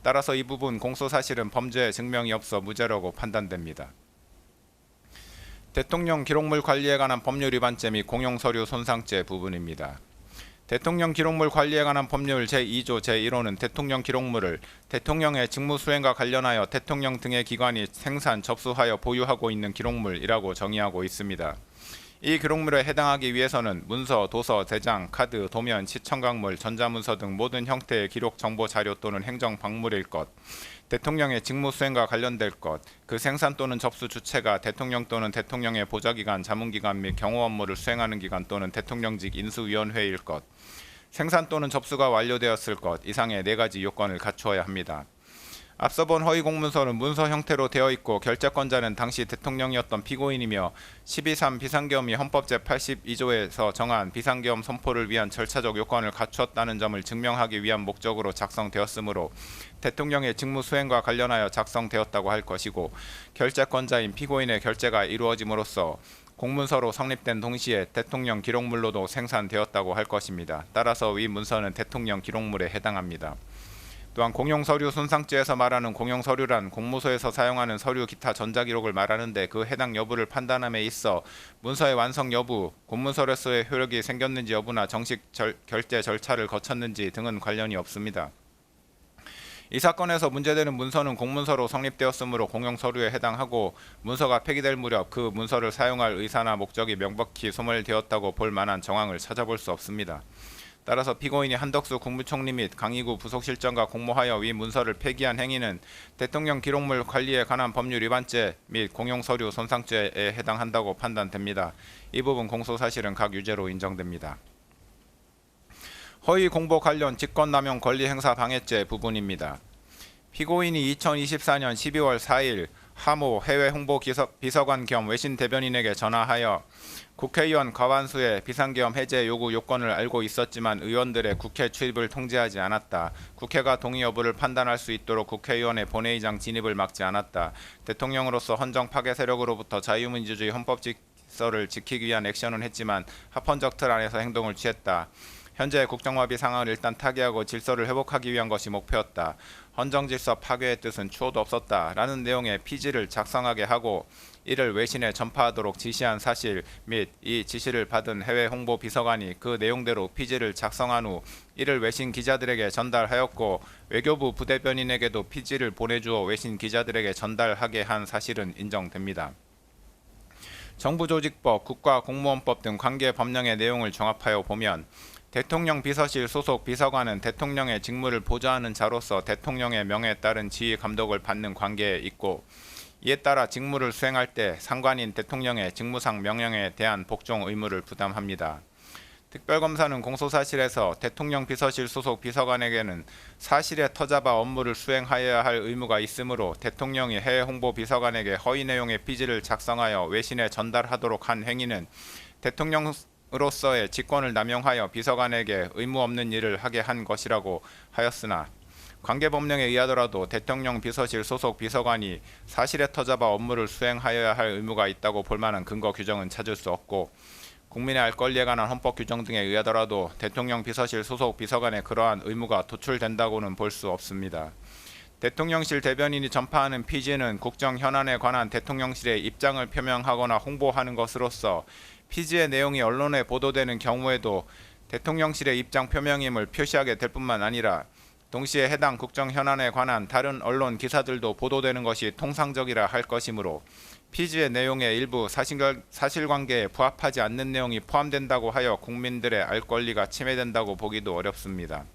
S3: 따라서 이 부분 공소사실은 범죄의 증명이 없어 무죄라고 판단됩니다. 대통령 기록물 관리에 관한 법률 위반죄 및 공용서류 손상죄 부분입니다. 대통령 기록물 관리에 관한 법률 제2조 제1호는 대통령 기록물을 대통령의 직무 수행과 관련하여 대통령 등의 기관이 생산, 접수하여 보유하고 있는 기록물이라고 정의하고 있습니다. 이 기록물에 해당하기 위해서는 문서, 도서, 대장, 카드, 도면, 시청각물, 전자문서 등 모든 형태의 기록 정보 자료 또는 행정 방물일 것, 대통령의 직무 수행과 관련될 것, 그 생산 또는 접수 주체가 대통령 또는 대통령의 보좌기관, 자문기관 및 경호 업무를 수행하는 기관 또는 대통령직 인수위원회일 것, 생산 또는 접수가 완료되었을 것 이상의 4가지 요건을 갖추어야 합니다. 앞서 본 허위 공문서는 문서 형태로 되어 있고 결재권자는 당시 대통령이었던 피고인이며 12.3 비상계엄이 헌법 제82조에서 정한 비상계엄 선포를 위한 절차적 요건을 갖추었다는 점을 증명하기 위한 목적으로 작성되었으므로 대통령의 직무 수행과 관련하여 작성되었다고 할 것이고 결재권자인 피고인의 결재가 이루어짐으로써 공문서로 성립된 동시에 대통령 기록물로도 생산되었다고 할 것입니다. 따라서 위 문서는 대통령 기록물에 해당합니다. 또한 공용서류 손상죄에서 말하는 공용서류란 공무소에서 사용하는 서류 기타 전자기록을 말하는데 그 해당 여부를 판단함에 있어 문서의 완성 여부, 공문서로서의 효력이 생겼는지 여부나 정식 결재 절차를 거쳤는지 등은 관련이 없습니다. 이 사건에서 문제되는 문서는 공문서로 성립되었으므로 공용서류에 해당하고 문서가 폐기될 무렵 그 문서를 사용할 의사나 목적이 명백히 소멸되었다고 볼 만한 정황을 찾아볼 수 없습니다. 따라서 피고인이 한덕수 국무총리 및 강희구 부속실장과 공모하여 위 문서를 폐기한 행위는 대통령 기록물 관리에 관한 법률 위반죄 및 공용서류 손상죄에 해당한다고 판단됩니다. 이 부분 공소사실은 각 유죄로 인정됩니다. 허위 공보 관련 직권남용 권리행사 방해죄 부분입니다. 피고인이 2024년 12월 4일 하모 해외 홍보 비서관 겸 외신 대변인에게 전화하여 국회의원 과반수의 비상계엄 해제 요구 요건을 알고 있었지만 의원들의 국회 출입을 통제하지 않았다. 국회가 동의 여부를 판단할 수 있도록 국회의원의 본회의장 진입을 막지 않았다. 대통령으로서 헌정 파괴 세력으로부터 자유민주주의 헌법 질서를 지키기 위한 액션은 했지만 합헌적 틀 안에서 행동을 취했다. 현재 국정마비 상황을 일단 타개하고 질서를 회복하기 위한 것이 목표였다. 헌정질서 파괴의 뜻은 추호도 없었다. 라는 내용의 피지를 작성하게 하고 이를 외신에 전파하도록 지시한 사실 및 이 지시를 받은 해외 홍보 비서관이 그 내용대로 피지를 작성한 후 이를 외신 기자들에게 전달하였고 외교부 부대변인에게도 피지를 보내주어 외신 기자들에게 전달하게 한 사실은 인정됩니다. 정부조직법, 국가공무원법 등 관계 법령의 내용을 종합하여 보면 대통령 비서실 소속 비서관은 대통령의 직무를 보좌하는 자로서 대통령의 명에 따른 지휘 감독을 받는 관계에 있고 이에 따라 직무를 수행할 때 상관인 대통령의 직무상 명령에 대한 복종 의무를 부담합니다. 특별검사는 공소사실에서 대통령 비서실 소속 비서관에게는 사실에 터잡아 업무를 수행하여야 할 의무가 있으므로 대통령이 해외 홍보 비서관에게 허위 내용의 피지를 작성하여 외신에 전달하도록 한 행위는 대통령으로서의 직권을 남용하여 비서관에게 의무 없는 일을 하게 한 것이라고 하였으나 관계법령에 의하더라도 대통령 비서실 소속 비서관이 사실에 터잡아 업무를 수행하여야 할 의무가 있다고 볼 만한 근거 규정은 찾을 수 없고 국민의 알 권리에 관한 헌법 규정 등에 의하더라도 대통령 비서실 소속 비서관의 그러한 의무가 도출된다고는 볼 수 없습니다. 대통령실 대변인이 전파하는 피지는 국정 현안에 관한 대통령실의 입장을 표명하거나 홍보하는 것으로서 피지의 내용이 언론에 보도되는 경우에도 대통령실의 입장 표명임을 표시하게 될 뿐만 아니라 동시에 해당 국정 현안에 관한 다른 언론 기사들도 보도되는 것이 통상적이라 할 것이므로 피지의 내용의 일부 사실관계에 부합하지 않는 내용이 포함된다고 하여 국민들의 알 권리가 침해된다고 보기도 어렵습니다.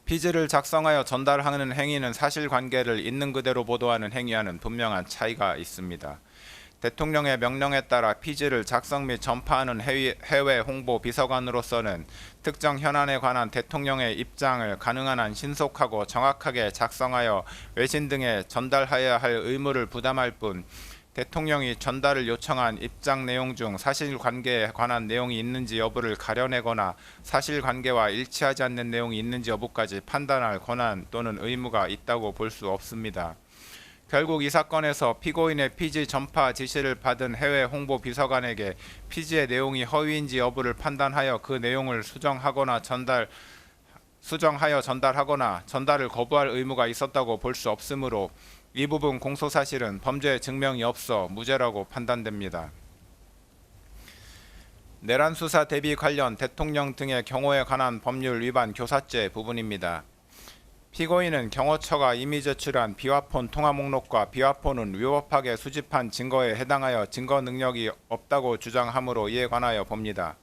S3: 피지를 작성하여 전달하는 행위는 사실관계를 있는 그대로 보도하는 행위와는 분명한 차이가 있습니다. 대통령의 명령에 따라 피지를 작성 및 전파하는 해외 홍보 비서관으로서는 특정 현안에 관한 대통령의 입장을 가능한 한 신속하고 정확하게 작성하여 외신 등에 전달하여야 할 의무를 부담할 뿐 대통령이 전달을 요청한 입장 내용 중 사실관계에 관한 내용이 있는지 여부를 가려내거나 사실관계와 일치하지 않는 내용이 있는지 여부까지 판단할 권한 또는 의무가 있다고 볼 수 없습니다. 결국 이 사건에서 피고인의 피지 전파 지시를 받은 해외 홍보 비서관에게 피지의 내용이 허위인지 여부를 판단하여 그 내용을 수정하여 전달하거나 전달을 거부할 의무가 있었다고 볼 수 없으므로 이 부분 공소사실은 범죄 증명이 없어 무죄라고 판단됩니다. 내란 수사 대비 관련 대통령 등의 경호에 관한 법률 위반 교사죄 부분입니다. 피고인은 경호처가 이미 제출한 비화폰 통화 목록과 비화폰은 위법하게 수집한 증거에 해당하여 증거 능력이 없다고 주장하므로 이에 관하여 봅니다.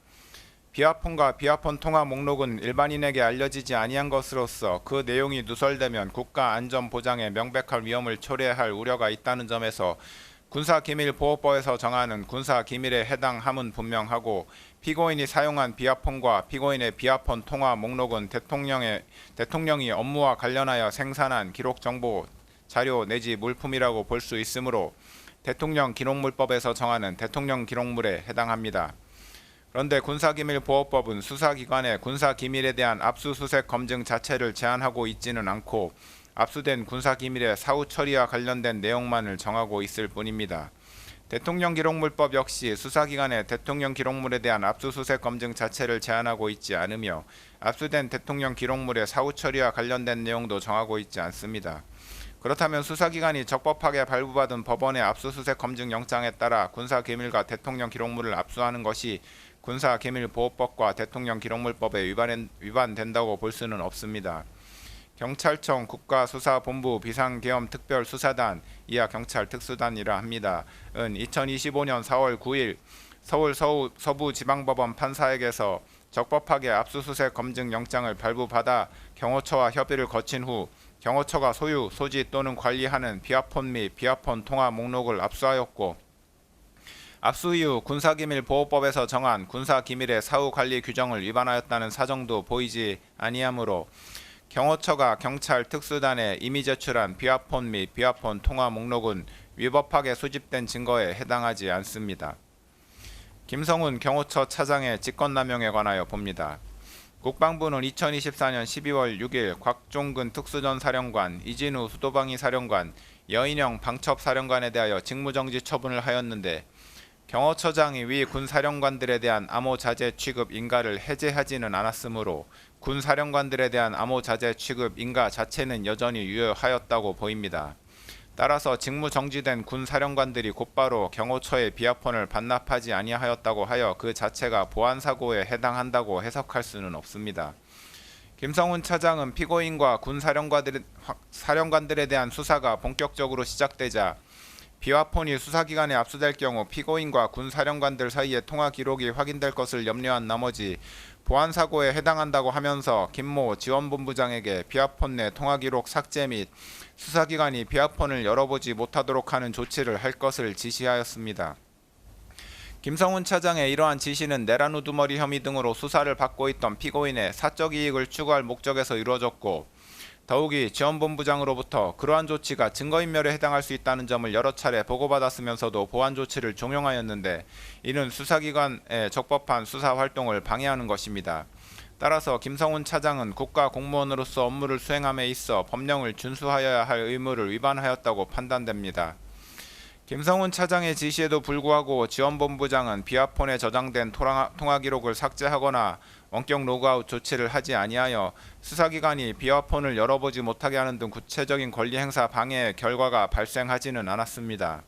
S3: 비화폰과 비화폰 통화 목록은 일반인에게 알려지지 아니한 것으로서 그 내용이 누설되면 국가 안전 보장에 명백한 위험을 초래할 우려가 있다는 점에서 군사기밀보호법에서 정하는 군사기밀에 해당함은 분명하고 피고인이 사용한 비아폰과 피고인의 비아폰 통화 목록은 대통령이 업무와 관련하여 생산한 기록 정보, 자료 내지 물품이라고 볼 수 있으므로 대통령 기록물법에서 정하는 대통령 기록물에 해당합니다. 그런데 군사기밀보호법은 수사기관의 군사기밀에 대한 압수수색 검증 자체를 제한하고 있지는 않고 압수된 군사기밀의 사후 처리와 관련된 내용만을 정하고 있을 뿐입니다. 대통령 기록물법 역시 수사기관의 대통령 기록물에 대한 압수수색 검증 자체를 제한하고 있지 않으며 압수된 대통령 기록물의 사후 처리와 관련된 내용도 정하고 있지 않습니다. 그렇다면 수사기관이 적법하게 발부받은 법원의 압수수색 검증 영장에 따라 군사기밀과 대통령 기록물을 압수하는 것이 군사기밀보호법과 대통령 기록물법에 위반된다고 볼 수는 없습니다. 경찰청 국가수사본부 비상계엄특별수사단 이하 경찰 특수단이라 합니다. 은 2025년 4월 9일 서울 서부지방법원 판사에게서 적법하게 압수수색 검증 영장을 발부받아 경호처와 협의를 거친 후 경호처가 소유, 소지 또는 관리하는 비아폰 및 비아폰 통화 목록을 압수하였고 압수 이후 군사기밀보호법에서 정한 군사기밀의 사후 관리 규정을 위반하였다는 사정도 보이지 아니하므로 경호처가 경찰 특수단에 이미 제출한 비아폰 및 비아폰 통화 목록은 위법하게 수집된 증거에 해당하지 않습니다. 김성훈 경호처 차장의 직권남용에 관하여 봅니다. 국방부는 2024년 12월 6일 곽종근 특수전 사령관, 이진우 수도방위 사령관, 여인영 방첩 사령관에 대하여 직무정지 처분을 하였는데 경호처장이 위 군사령관들에 대한 암호 자재 취급 인가를 해제하지는 않았으므로 군사령관들에 대한 암호 자재 취급 인가 자체는 여전히 유효하였다고 보입니다. 따라서 직무 정지된 군사령관들이 곧바로 경호처의 비아폰을 반납하지 아니하였다고 하여 그 자체가 보안사고에 해당한다고 해석할 수는 없습니다. 김성훈 차장은 피고인과 군사령관들에 대한 수사가 본격적으로 시작되자 비아폰이 수사기관에 압수될 경우 피고인과 군사령관들 사이의 통화 기록이 확인될 것을 염려한 나머지 보안사고에 해당한다고 하면서 김모 지원본부장에게 비아폰 내 통화 기록 삭제 및 수사기관이 비아폰을 열어보지 못하도록 하는 조치를 할 것을 지시하였습니다. 김성훈 차장의 이러한 지시는 내란 우두머리 혐의 등으로 수사를 받고 있던 피고인의 사적 이익을 추구할 목적에서 이루어졌고 더욱이 지원본부장으로부터 그러한 조치가 증거인멸에 해당할 수 있다는 점을 여러 차례 보고받았으면서도 보안 조치를 종용하였는데 이는 수사기관의 적법한 수사 활동을 방해하는 것입니다. 따라서 김성훈 차장은 국가공무원으로서 업무를 수행함에 있어 법령을 준수하여야 할 의무를 위반하였다고 판단됩니다. 김성훈 차장의 지시에도 불구하고 지원본부장은 비아폰에 저장된 통화 기록을 삭제하거나 원격 로그아웃 조치를 하지 아니하여 수사기관이 비아폰을 열어보지 못하게 하는 등 구체적인 권리 행사 방해의 결과가 발생하지는 않았습니다.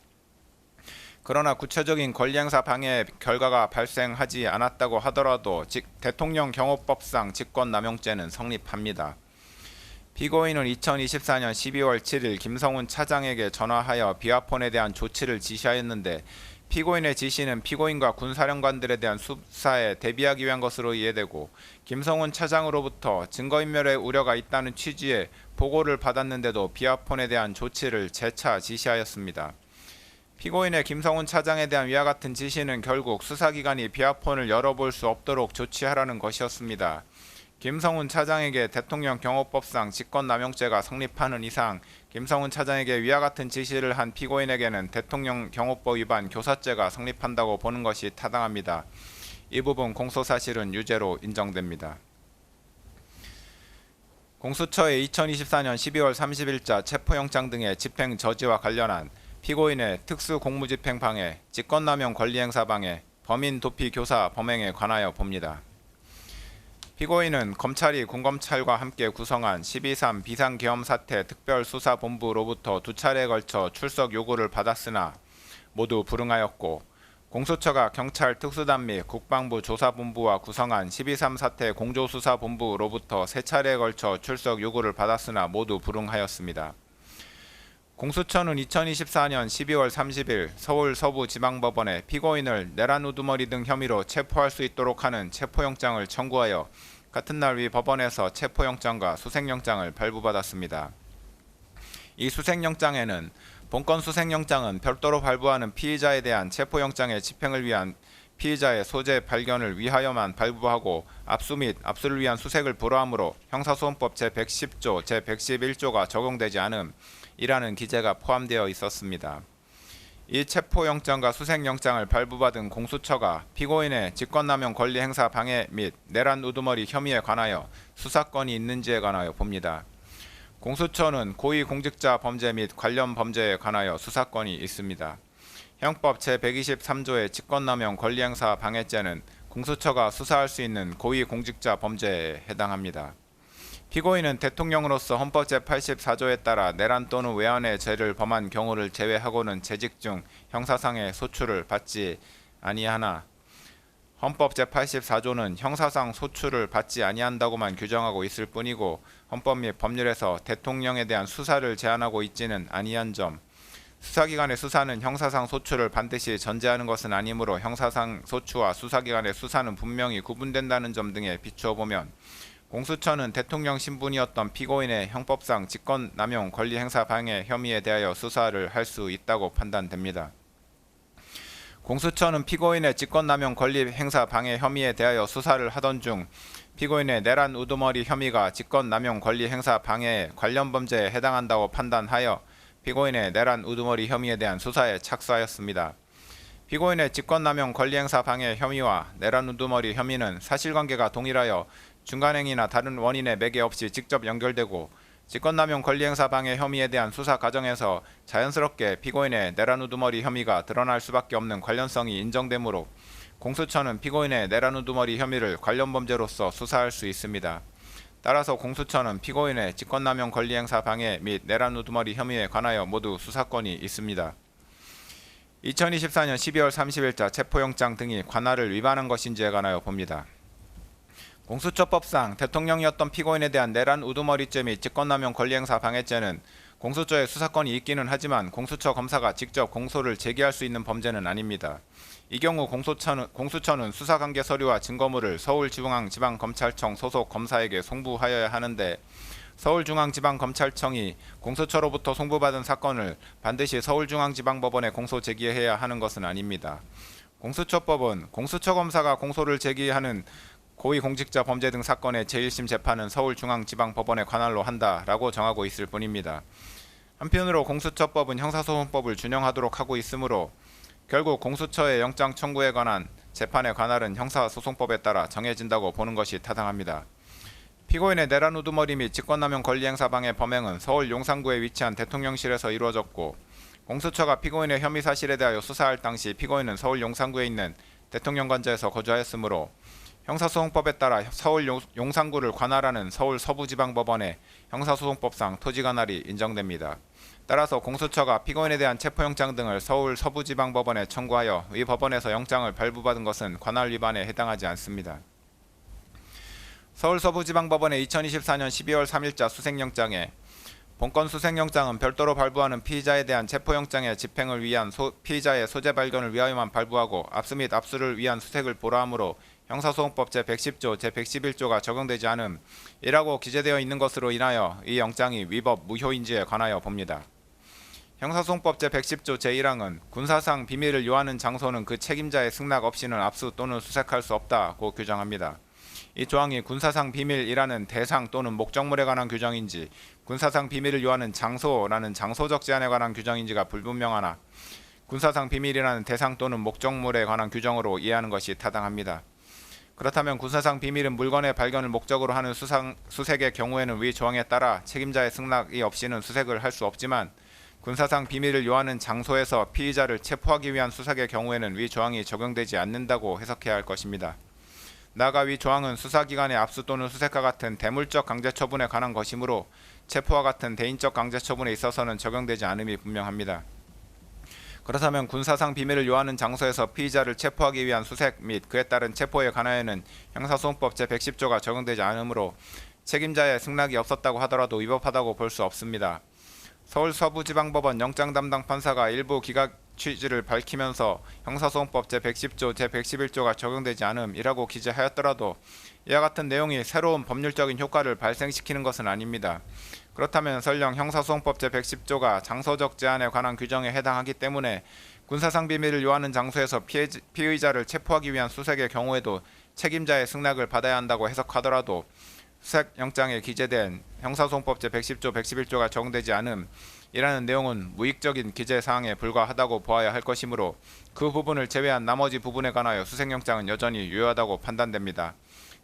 S3: 그러나 구체적인 권리 행사 방해의 결과가 발생하지 않았다고 하더라도 대통령 경호법상 직권남용죄는 성립합니다. 피고인은 2024년 12월 7일 김성훈 차장에게 전화하여 비아폰에 대한 조치를 지시하였는데 피고인의 지시는 피고인과 군사령관들에 대한 수사에 대비하기 위한 것으로 이해되고 김성훈 차장으로부터 증거인멸의 우려가 있다는 취지의 보고를 받았는데도 비아폰에 대한 조치를 재차 지시하였습니다. 피고인의 김성훈 차장에 대한 위와 같은 지시는 결국 수사기관이 비아폰을 열어볼 수 없도록 조치하라는 것이었습니다. 김성훈 차장에게 대통령 경호법상 직권남용죄가 성립하는 이상 김성훈 차장에게 위와 같은 지시를 한 피고인에게는 대통령 경호법 위반 교사죄가 성립한다고 보는 것이 타당합니다. 이 부분 공소사실은 유죄로 인정됩니다. 공수처의 2024년 12월 30일자 체포영장 등의 집행 저지와 관련한 피고인의 특수공무집행 방해, 직권남용 권리행사 방해, 범인 도피 교사 범행에 관하여 봅니다. 피고인은 검찰이 군검찰과 함께 구성한 12.3 비상계엄사태 특별수사본부로부터 2차례에 걸쳐 출석 요구를 받았으나 모두 불응하였고 공수처가 경찰 특수단 및 국방부 조사본부와 구성한 12.3 사태 공조수사본부로부터 3차례에 걸쳐 출석 요구를 받았으나 모두 불응하였습니다. 공수처는 2024년 12월 30일 서울 서부지방법원에 피고인을 내란 우두머리 등 혐의로 체포할 수 있도록 하는 체포영장을 청구하여 같은 날 위 법원에서 체포영장과 수색영장을 발부받았습니다. 이 수색영장에는 본건 수색영장은 별도로 발부하는 피의자에 대한 체포영장의 집행을 위한 피의자의 소재 발견을 위하여만 발부하고 압수 및 압수를 위한 수색을 불허하므로 형사소송법 제110조, 제111조가 적용되지 않음이라는 기재가 포함되어 있었습니다. 이 체포영장과 수색영장을 발부받은 공수처가 피고인의 직권남용 권리행사 방해 및 내란 우두머리 혐의에 관하여 수사권이 있는지에 관하여 봅니다. 공수처는 고위공직자 범죄 및 관련 범죄에 관하여 수사권이 있습니다. 형법 제123조의 직권남용 권리행사 방해죄는 공수처가 수사할 수 있는 고위공직자 범죄에 해당합니다. 피고인은 대통령으로서 헌법 제84조에 따라 내란 또는 외환의 죄를 범한 경우를 제외하고는 재직 중 형사상의 소출을 받지 아니하나 헌법 제84조는 형사상 소출을 받지 아니한다고만 규정하고 있을 뿐이고 헌법 및 법률에서 대통령에 대한 수사를 제한하고 있지는 아니한 점, 수사기관의 수사는 형사상 소출을 반드시 전제하는 것은 아니므로 형사상 소추와 수사기관의 수사는 분명히 구분된다는 점 등에 비추어 보면 공수처는 대통령 신분이었던 피고인의 형법상 직권남용 권리행사 방해 혐의에 대하여 수사를 할 수 있다고 판단됩니다. 공수처는 피고인의 직권남용 권리행사 방해 혐의에 대하여 수사를 하던 중 피고인의 내란 우두머리 혐의가 직권남용 권리행사 방해에 관련 범죄에 해당한다고 판단하여 피고인의 내란 우두머리 혐의에 대한 수사에 착수하였습니다. 피고인의 직권남용 권리행사 방해 혐의와 내란 우두머리 혐의는 사실관계가 동일하여 중간행위나 다른 원인의 매개 없이 직접 연결되고 직권남용 권리행사 방해 혐의에 대한 수사 과정에서 자연스럽게 피고인의 내란 우두머리 혐의가 드러날 수밖에 없는 관련성이 인정되므로 공수처는 피고인의 내란 우두머리 혐의를 관련 범죄로서 수사할 수 있습니다. 따라서 공수처는 피고인의 직권남용 권리행사 방해 및 내란 우두머리 혐의에 관하여 모두 수사권이 있습니다. 2024년 12월 30일자 체포영장 등이 관할을 위반한 것인지에 관하여 봅니다. 공수처법상 대통령이었던 피고인에 대한 내란 우두머리죄 및 직권남용 권리행사 방해죄는 공수처에 수사권이 있기는 하지만 공수처 검사가 직접 공소를 제기할 수 있는 범죄는 아닙니다. 이 경우 공수처는 수사관계 서류와 증거물을 서울중앙지방검찰청 소속 검사에게 송부하여야 하는데 서울중앙지방검찰청이 공수처로부터 송부받은 사건을 반드시 서울중앙지방법원에 공소 제기해야 하는 것은 아닙니다. 공수처법은 공수처 검사가 공소를 제기하는 고위공직자 범죄 등 사건의 제1심 재판은 서울중앙지방법원에 관할로 한다라고 정하고 있을 뿐입니다. 한편으로 공수처법은 형사소송법을 준용하도록 하고 있으므로 결국 공수처의 영장 청구에 관한 재판의 관할은 형사소송법에 따라 정해진다고 보는 것이 타당합니다. 피고인의 내란 우두머리 및 직권남용 권리행사 방해 범행은 서울 용산구에 위치한 대통령실에서 이루어졌고 공수처가 피고인의 혐의 사실에 대하여 수사할 당시 피고인은 서울 용산구에 있는 대통령관저에서 거주하였으므로 형사소송법에 따라 서울 용산구를 관할하는 서울 서부지방법원의 형사소송법상 토지관할이 인정됩니다. 따라서 공수처가 피고인에 대한 체포영장 등을 서울 서부지방법원에 청구하여 이 법원에서 영장을 발부받은 것은 관할 위반에 해당하지 않습니다. 서울 서부지방법원의 2024년 12월 3일자 수색영장에 본건 수색영장은 별도로 발부하는 피의자에 대한 체포영장의 집행을 위한 피의자의 소재 발견을 위하여만 발부하고 압수 및 압수를 위한 수색을 불허하므로 형사소송법 제110조, 제111조가 적용되지 않음이라고 기재되어 있는 것으로 인하여 이 영장이 위법 무효인지에 관하여 봅니다. 형사소송법 제110조 제1항은 군사상 비밀을 요하는 장소는 그 책임자의 승낙 없이는 압수 또는 수색할 수 없다고 규정합니다. 이 조항이 군사상 비밀이라는 대상 또는 목적물에 관한 규정인지 군사상 비밀을 요하는 장소라는 장소적 제한에 관한 규정인지가 불분명하나 군사상 비밀이라는 대상 또는 목적물에 관한 규정으로 이해하는 것이 타당합니다. 그렇다면 군사상 비밀은 물건의 발견을 목적으로 하는 수색의 경우에는 위 조항에 따라 책임자의 승낙이 없이는 수색을 할 수 없지만 군사상 비밀을 요하는 장소에서 피의자를 체포하기 위한 수색의 경우에는 위 조항이 적용되지 않는다고 해석해야 할 것입니다. 나아가 위 조항은 수사기관의 압수 또는 수색과 같은 대물적 강제처분에 관한 것이므로 체포와 같은 대인적 강제처분에 있어서는 적용되지 않음이 분명합니다. 그렇다면 군사상 비밀을 요하는 장소에서 피의자를 체포하기 위한 수색 및 그에 따른 체포에 관하여는 형사소송법 제110조가 적용되지 않으므로 책임자의 승낙이 없었다고 하더라도 위법하다고 볼 수 없습니다. 서울 서부지방법원 영장 담당 판사가 일부 기각 취지를 밝히면서 형사소송법 제110조, 제111조가 적용되지 않음이라고 기재하였더라도 이와 같은 내용이 새로운 법률적인 효과를 발생시키는 것은 아닙니다. 그렇다면 설령 형사소송법 제110조가 장소적 제한에 관한 규정에 해당하기 때문에 군사상 비밀을 요하는 장소에서 피의자를 체포하기 위한 수색의 경우에도 책임자의 승낙을 받아야 한다고 해석하더라도 수색영장에 기재된 형사소송법 제110조, 111조가 적용되지 않음 이라는 내용은 무익적인 기재 사항에 불과하다고 보아야 할 것이므로 그 부분을 제외한 나머지 부분에 관하여 수색영장은 여전히 유효하다고 판단됩니다.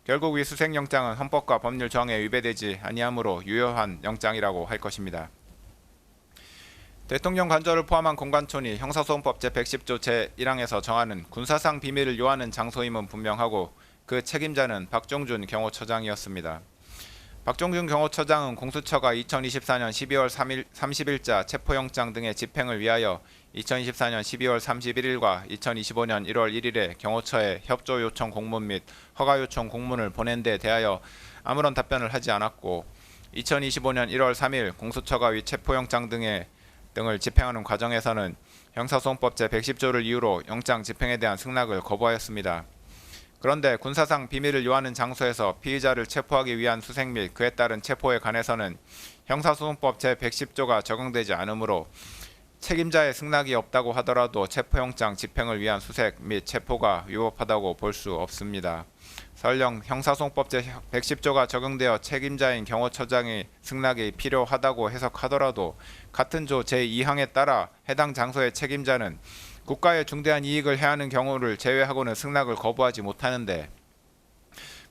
S3: 결국 이 수색영장은 헌법과 법률 정에 위배되지 아니하므로 유효한 영장이라고 할 것입니다. 대통령 관저를 포함한 공관촌이 형사소송법 제110조 제1항에서 정하는 군사상 비밀을 요하는 장소임은 분명하고 그 책임자는 박종준 경호처장이었습니다. 박종준 경호처장은 공수처가 2024년 12월 30일자 체포영장 등의 집행을 위하여 2024년 12월 31일과 2025년 1월 1일에 경호처에 협조 요청 공문 및 허가 요청 공문을 보낸 데 대하여 아무런 답변을 하지 않았고 2025년 1월 3일 공수처가 위 체포영장 등을 집행하는 과정에서는 형사소송법 제110조를 이유로 영장 집행에 대한 승낙을 거부하였습니다. 그런데 군사상 비밀을 요하는 장소에서 피의자를 체포하기 위한 수색 및 그에 따른 체포에 관해서는 형사소송법 제110조가 적용되지 않으므로 책임자의 승낙이 없다고 하더라도 체포영장 집행을 위한 수색 및 체포가 위법하다고 볼 수 없습니다. 설령 형사소송법 제110조가 적용되어 책임자인 경호처장의 승낙이 필요하다고 해석하더라도 같은 조 제2항에 따라 해당 장소의 책임자는 국가에 중대한 이익을 해하는 경우를 제외하고는 승낙을 거부하지 못하는데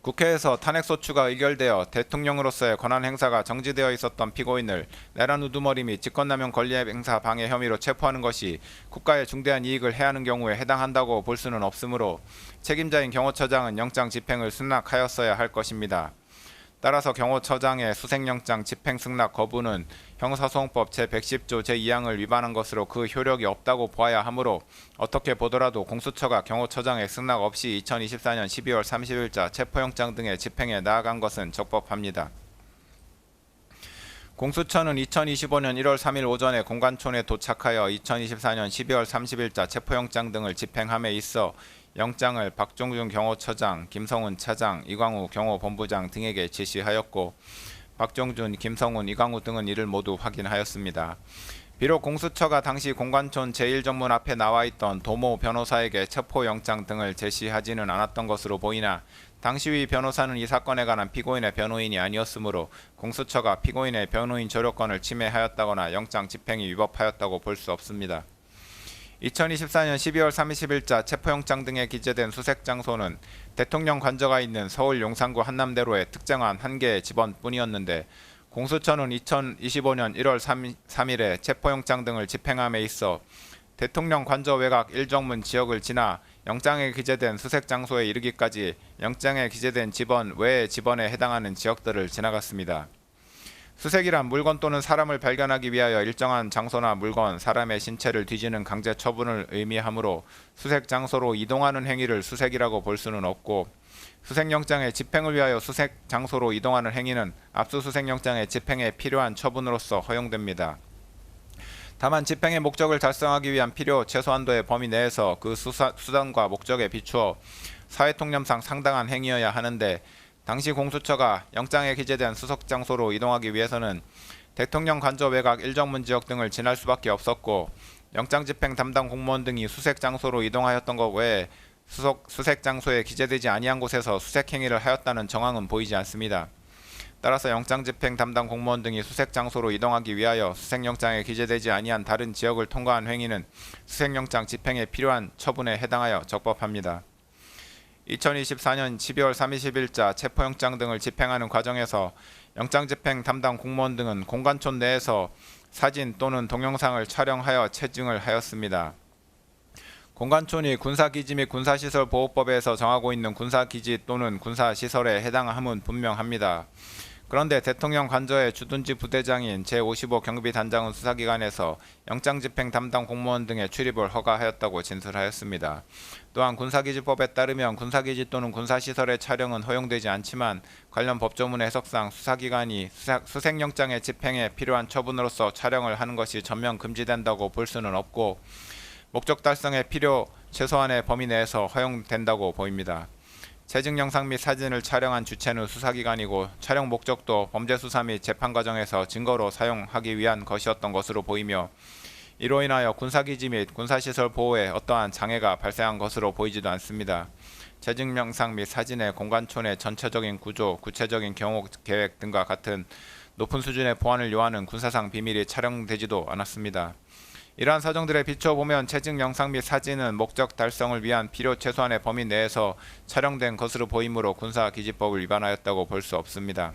S3: 국회에서 탄핵소추가 의결되어 대통령으로서의 권한 행사가 정지되어 있었던 피고인을 내란 우두머리 및 직권남용 권리행사 방해 혐의로 체포하는 것이 국가에 중대한 이익을 해하는 경우에 해당한다고 볼 수는 없으므로 책임자인 경호처장은 영장 집행을 승낙하였어야 할 것입니다. 따라서 경호처장의 수색영장 집행 승낙 거부는 형사소송법 제110조 제2항을 위반한 것으로 그 효력이 없다고 보아야 하므로 어떻게 보더라도 공수처가 경호처장의 승낙 없이 2024년 12월 30일자 체포영장 등의 집행에 나아간 것은 적법합니다. 공수처는 2025년 1월 3일 오전에 공관촌에 도착하여 2024년 12월 30일자 체포영장 등을 집행함에 있어 영장을 박종준 경호처장, 김성훈 차장, 이광우 경호본부장 등에게 지시하였고 박종준, 김성훈, 이광우 등은 이를 모두 확인하였습니다. 비록 공수처가 당시 공관촌 제1정문 앞에 나와 있던 도모 변호사에게 체포영장 등을 제시하지는 않았던 것으로 보이나 당시 위 변호사는 이 사건에 관한 피고인의 변호인이 아니었으므로 공수처가 피고인의 변호인 조력권을 침해하였다거나 영장 집행이 위법하였다고 볼 수 없습니다. 2024년 12월 30일자 체포영장 등에 기재된 수색 장소는 대통령 관저가 있는 서울 용산구 한남대로의 특정한 한 개의 집원뿐이었는데 공수처는 2025년 1월 3일에 체포영장 등을 집행함에 있어 대통령 관저 외곽 1정문 지역을 지나 영장에 기재된 수색 장소에 이르기까지 영장에 기재된 집원 외의 집원에 해당하는 지역들을 지나갔습니다. 수색이란 물건 또는 사람을 발견하기 위하여 일정한 장소나 물건, 사람의 신체를 뒤지는 강제 처분을 의미하므로 수색 장소로 이동하는 행위를 수색이라고 볼 수는 없고 수색영장의 집행을 위하여 수색 장소로 이동하는 행위는 압수수색영장의 집행에 필요한 처분으로서 허용됩니다. 다만 집행의 목적을 달성하기 위한 필요 최소한도의 범위 내에서 그 수단과 목적에 비추어 사회통념상 상당한 행위여야 하는데 당시 공수처가 영장에 기재된 수색 장소로 이동하기 위해서는 대통령 관저 외곽 1정문 지역 등을 지날 수밖에 없었고 영장 집행 담당 공무원 등이 수색 장소로 이동하였던 것 외에 수색 장소에 기재되지 아니한 곳에서 수색 행위를 하였다는 정황은 보이지 않습니다. 따라서 영장 집행 담당 공무원 등이 수색 장소로 이동하기 위하여 수색영장에 기재되지 아니한 다른 지역을 통과한 행위는 수색영장 집행에 필요한 처분에 해당하여 적법합니다. 2024년 12월 30일자 체포영장 등을 집행하는 과정에서 영장 집행 담당 공무원 등은 공관촌 내에서 사진 또는 동영상을 촬영하여 체증을 하였습니다. 공관촌이 군사기지 및 군사시설보호법에서 정하고 있는 군사기지 또는 군사시설에 해당함은 분명합니다. 그런데 대통령 관저의 주둔지 부대장인 제55 경비단장은 수사기관에서 영장 집행 담당 공무원 등의 출입을 허가하였다고 진술하였습니다. 또한 군사기지법에 따르면 군사기지 또는 군사시설의 촬영은 허용되지 않지만 관련 법조문 해석상 수사기관이 수색영장의 집행에 필요한 처분으로서 촬영을 하는 것이 전면 금지된다고 볼 수는 없고 목적 달성의 필요 최소한의 범위 내에서 허용된다고 보입니다. 체증 영상 및 사진을 촬영한 주체는 수사기관이고 촬영 목적도 범죄 수사 및 재판 과정에서 증거로 사용하기 위한 것이었던 것으로 보이며 이로 인하여 군사기지 및 군사시설 보호에 어떠한 장애가 발생한 것으로 보이지도 않습니다. 재증 영상 및 사진의 공관촌의 전체적인 구조, 구체적인 경호 계획 등과 같은 높은 수준의 보안을 요하는 군사상 비밀이 촬영되지도 않았습니다. 이러한 사정들에 비춰보면 재증 영상 및 사진은 목적 달성을 위한 필요 최소한의 범위 내에서 촬영된 것으로 보이므로 군사기지법을 위반하였다고 볼 수 없습니다.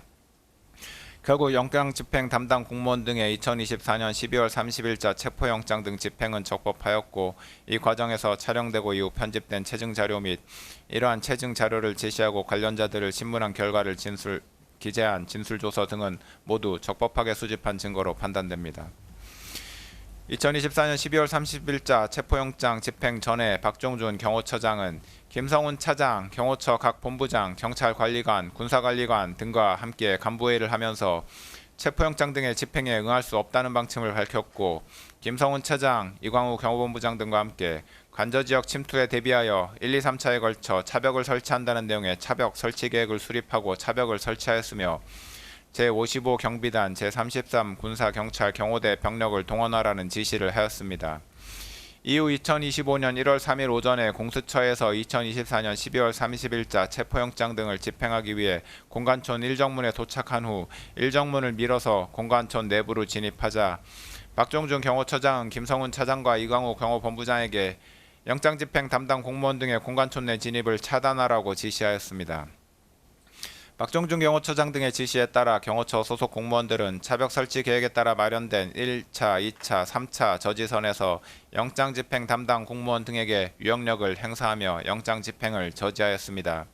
S3: 결국 영장 집행 담당 공무원 등의 2024년 12월 30일자 체포영장 등 집행은 적법하였고, 이 과정에서 촬영되고 이후 편집된 체증 자료 및 이러한 체증 자료를 제시하고 관련자들을 신문한 결과를 기재한 진술조서 등은 모두 적법하게 수집한 증거로 판단됩니다. 2024년 12월 30일자 체포영장 집행 전에 박종준 경호처장은 김성훈 차장, 경호처 각 본부장, 경찰관리관, 군사관리관 등과 함께 간부회의를 하면서 체포영장 등의 집행에 응할 수 없다는 방침을 밝혔고, 김성훈 차장, 이광우 경호본부장 등과 함께 관저지역 침투에 대비하여 1, 2, 3차에 걸쳐 차벽을 설치한다는 내용의 차벽 설치 계획을 수립하고 차벽을 설치하였으며, 제55 경비단, 제33 군사경찰 경호대 병력을 동원하라는 지시를 하였습니다. 이후 2025년 1월 3일 오전에 공수처에서 2024년 12월 30일자 체포영장 등을 집행하기 위해 공관촌 1정문에 도착한 후 1정문을 밀어서 공관촌 내부로 진입하자 박종준 경호처장은 김성훈 차장과 이광우 경호본부장에게 영장 집행 담당 공무원 등의 공관촌 내 진입을 차단하라고 지시하였습니다. 박종준 경호처장 등의 지시에 따라 경호처 소속 공무원들은 차벽 설치 계획에 따라 마련된 1차, 2차, 3차 저지선에서 영장 집행 담당 공무원 등에게 유영력을 행사하며 영장 집행을 저지하였습니다.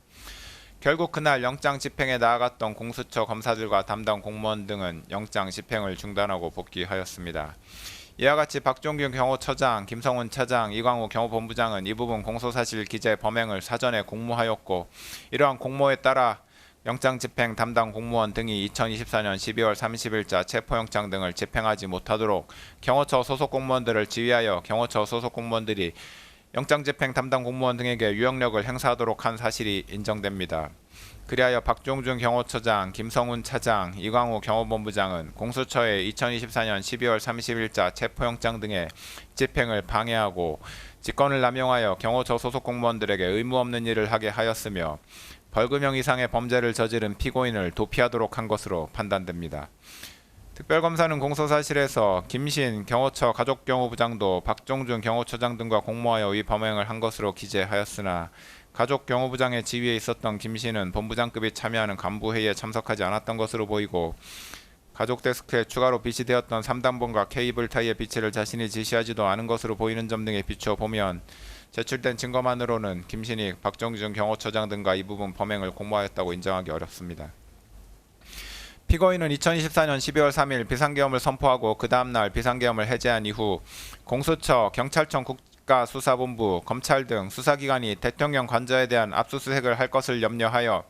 S3: 결국 그날 영장 집행에 나아갔던 공수처 검사들과 담당 공무원 등은 영장 집행을 중단하고 복귀하였습니다. 이와 같이 박종균 경호처장, 김성훈 차장, 이광우 경호본부장은 이 부분 공소사실 기재 범행을 사전에 공모하였고, 이러한 공모에 따라 영장 집행 담당 공무원 등이 2024년 12월 30일자 체포영장 등을 집행하지 못하도록 경호처 소속 공무원들을 지휘하여 경호처 소속 공무원들이 영장 집행 담당 공무원 등에게 유영력을 행사하도록 한 사실이 인정됩니다. 그리하여 박종준 경호처장, 김성훈 차장, 이광우 경호본부장은 공수처의 2024년 12월 30일자 체포영장 등의 집행을 방해하고 직권을 남용하여 경호처 소속 공무원들에게 의무 없는 일을 하게 하였으며, 벌금형 이상의 범죄를 저지른 피고인을 도피하도록 한 것으로 판단됩니다. 특별검사는 공소사실에서 김신 경호처 가족경호부장도 박종준 경호처장 등과 공모하여 이 범행을 한 것으로 기재하였으나, 가족경호부장의 지위에 있었던 김신은 본부장급이 참여하는 간부회의에 참석하지 않았던 것으로 보이고, 가족데스크에 추가로 비치되었던 3단본과 케이블 타이의 비치를 자신이 지시하지도 않은 것으로 보이는 점 등에 비추어 보면 제출된 증거만으로는 김신이 박종준 경호처장 등과 이 부분 범행을 공모하였다고 인정하기 어렵습니다. 피고인은 2024년 12월 3일 비상계엄을 선포하고 그 다음날 비상계엄을 해제한 이후 공수처, 경찰청 국가수사본부, 검찰 등 수사기관이 대통령 관저에 대한 압수수색을 할 것을 염려하여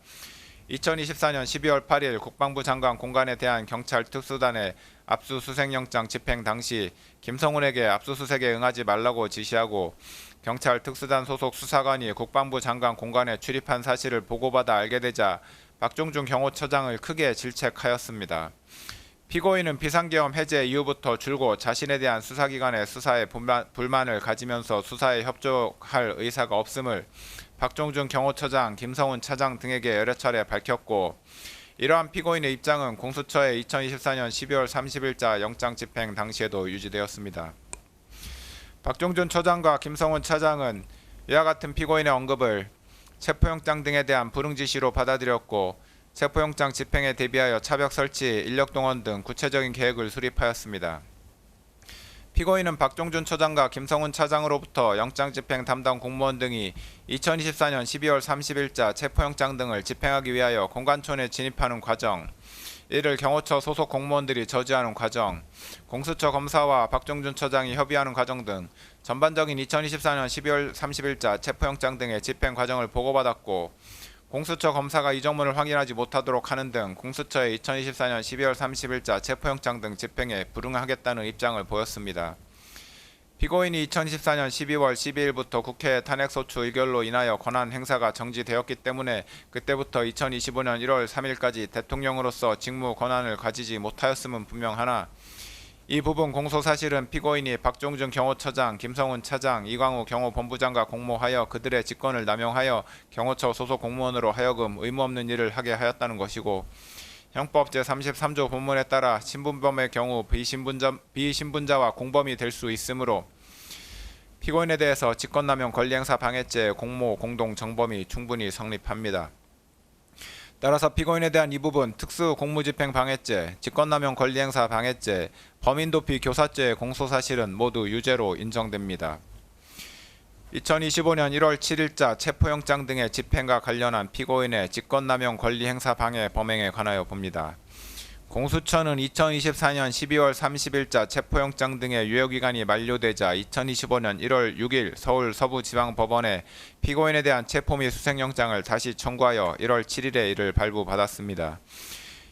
S3: 2024년 12월 8일 국방부 장관 공관에 대한 경찰 특수단의 압수수색영장 집행 당시 김성훈에게 압수수색에 응하지 말라고 지시하고, 경찰 특수단 소속 수사관이 국방부 장관 공관에 출입한 사실을 보고받아 알게 되자 박종준 경호처장을 크게 질책하였습니다. 피고인은 비상계엄 해제 이후부터 줄곧 자신에 대한 수사기관의 수사에 불만을 가지면서 수사에 협조할 의사가 없음을 박종준 경호처장, 김성훈 차장 등에게 여러 차례 밝혔고, 이러한 피고인의 입장은 공수처의 2024년 12월 30일자 영장 집행 당시에도 유지되었습니다. 박종준 처장과 김성훈 차장은 이와 같은 피고인의 언급을 체포영장 등에 대한 불응지시로 받아들였고, 체포영장 집행에 대비하여 차벽 설치, 인력 동원 등 구체적인 계획을 수립하였습니다. 피고인은 박종준 처장과 김성훈 차장으로부터 영장 집행 담당 공무원 등이 2024년 12월 30일자 체포영장 등을 집행하기 위하여 공관촌에 진입하는 과정, 이를 경호처 소속 공무원들이 저지하는 과정, 공수처 검사와 박종준 처장이 협의하는 과정 등 전반적인 2024년 12월 30일자 체포영장 등의 집행 과정을 보고받았고, 공수처 검사가 이 정문을 확인하지 못하도록 하는 등 공수처의 2024년 12월 30일자 체포영장 등 집행에 불응하겠다는 입장을 보였습니다. 피고인이 2014년 12월 12일부터 국회 탄핵소추 의결로 인하여 권한 행사가 정지되었기 때문에 그때부터 2025년 1월 3일까지 대통령으로서 직무 권한을 가지지 못하였음은 분명하나, 이 부분 공소사실은 피고인이 박종준 경호처장, 김성훈 차장, 이광우 경호본부장과 공모하여 그들의 직권을 남용하여 경호처 소속 공무원으로 하여금 의무 없는 일을 하게 하였다는 것이고, 형법 제33조 본문에 따라 신분범의 경우 비신분자와 공범이 될 수 있으므로 피고인에 대해서 직권남용 권리행사 방해죄, 공모, 공동, 정범이 충분히 성립합니다. 따라서 피고인에 대한 이 부분 특수공무집행 방해죄, 직권남용 권리행사 방해죄, 범인도피 교사죄의 공소사실은 모두 유죄로 인정됩니다. 2025년 1월 7일자 체포영장 등의 집행과 관련한 피고인의 직권남용 권리행사 방해 범행에 관하여 봅니다. 공수처는 2024년 12월 30일자 체포영장 등의 유효기간이 만료되자 2025년 1월 6일 서울 서부지방법원에 피고인에 대한 체포 및 수색영장을 다시 청구하여 1월 7일에 이를 발부받았습니다.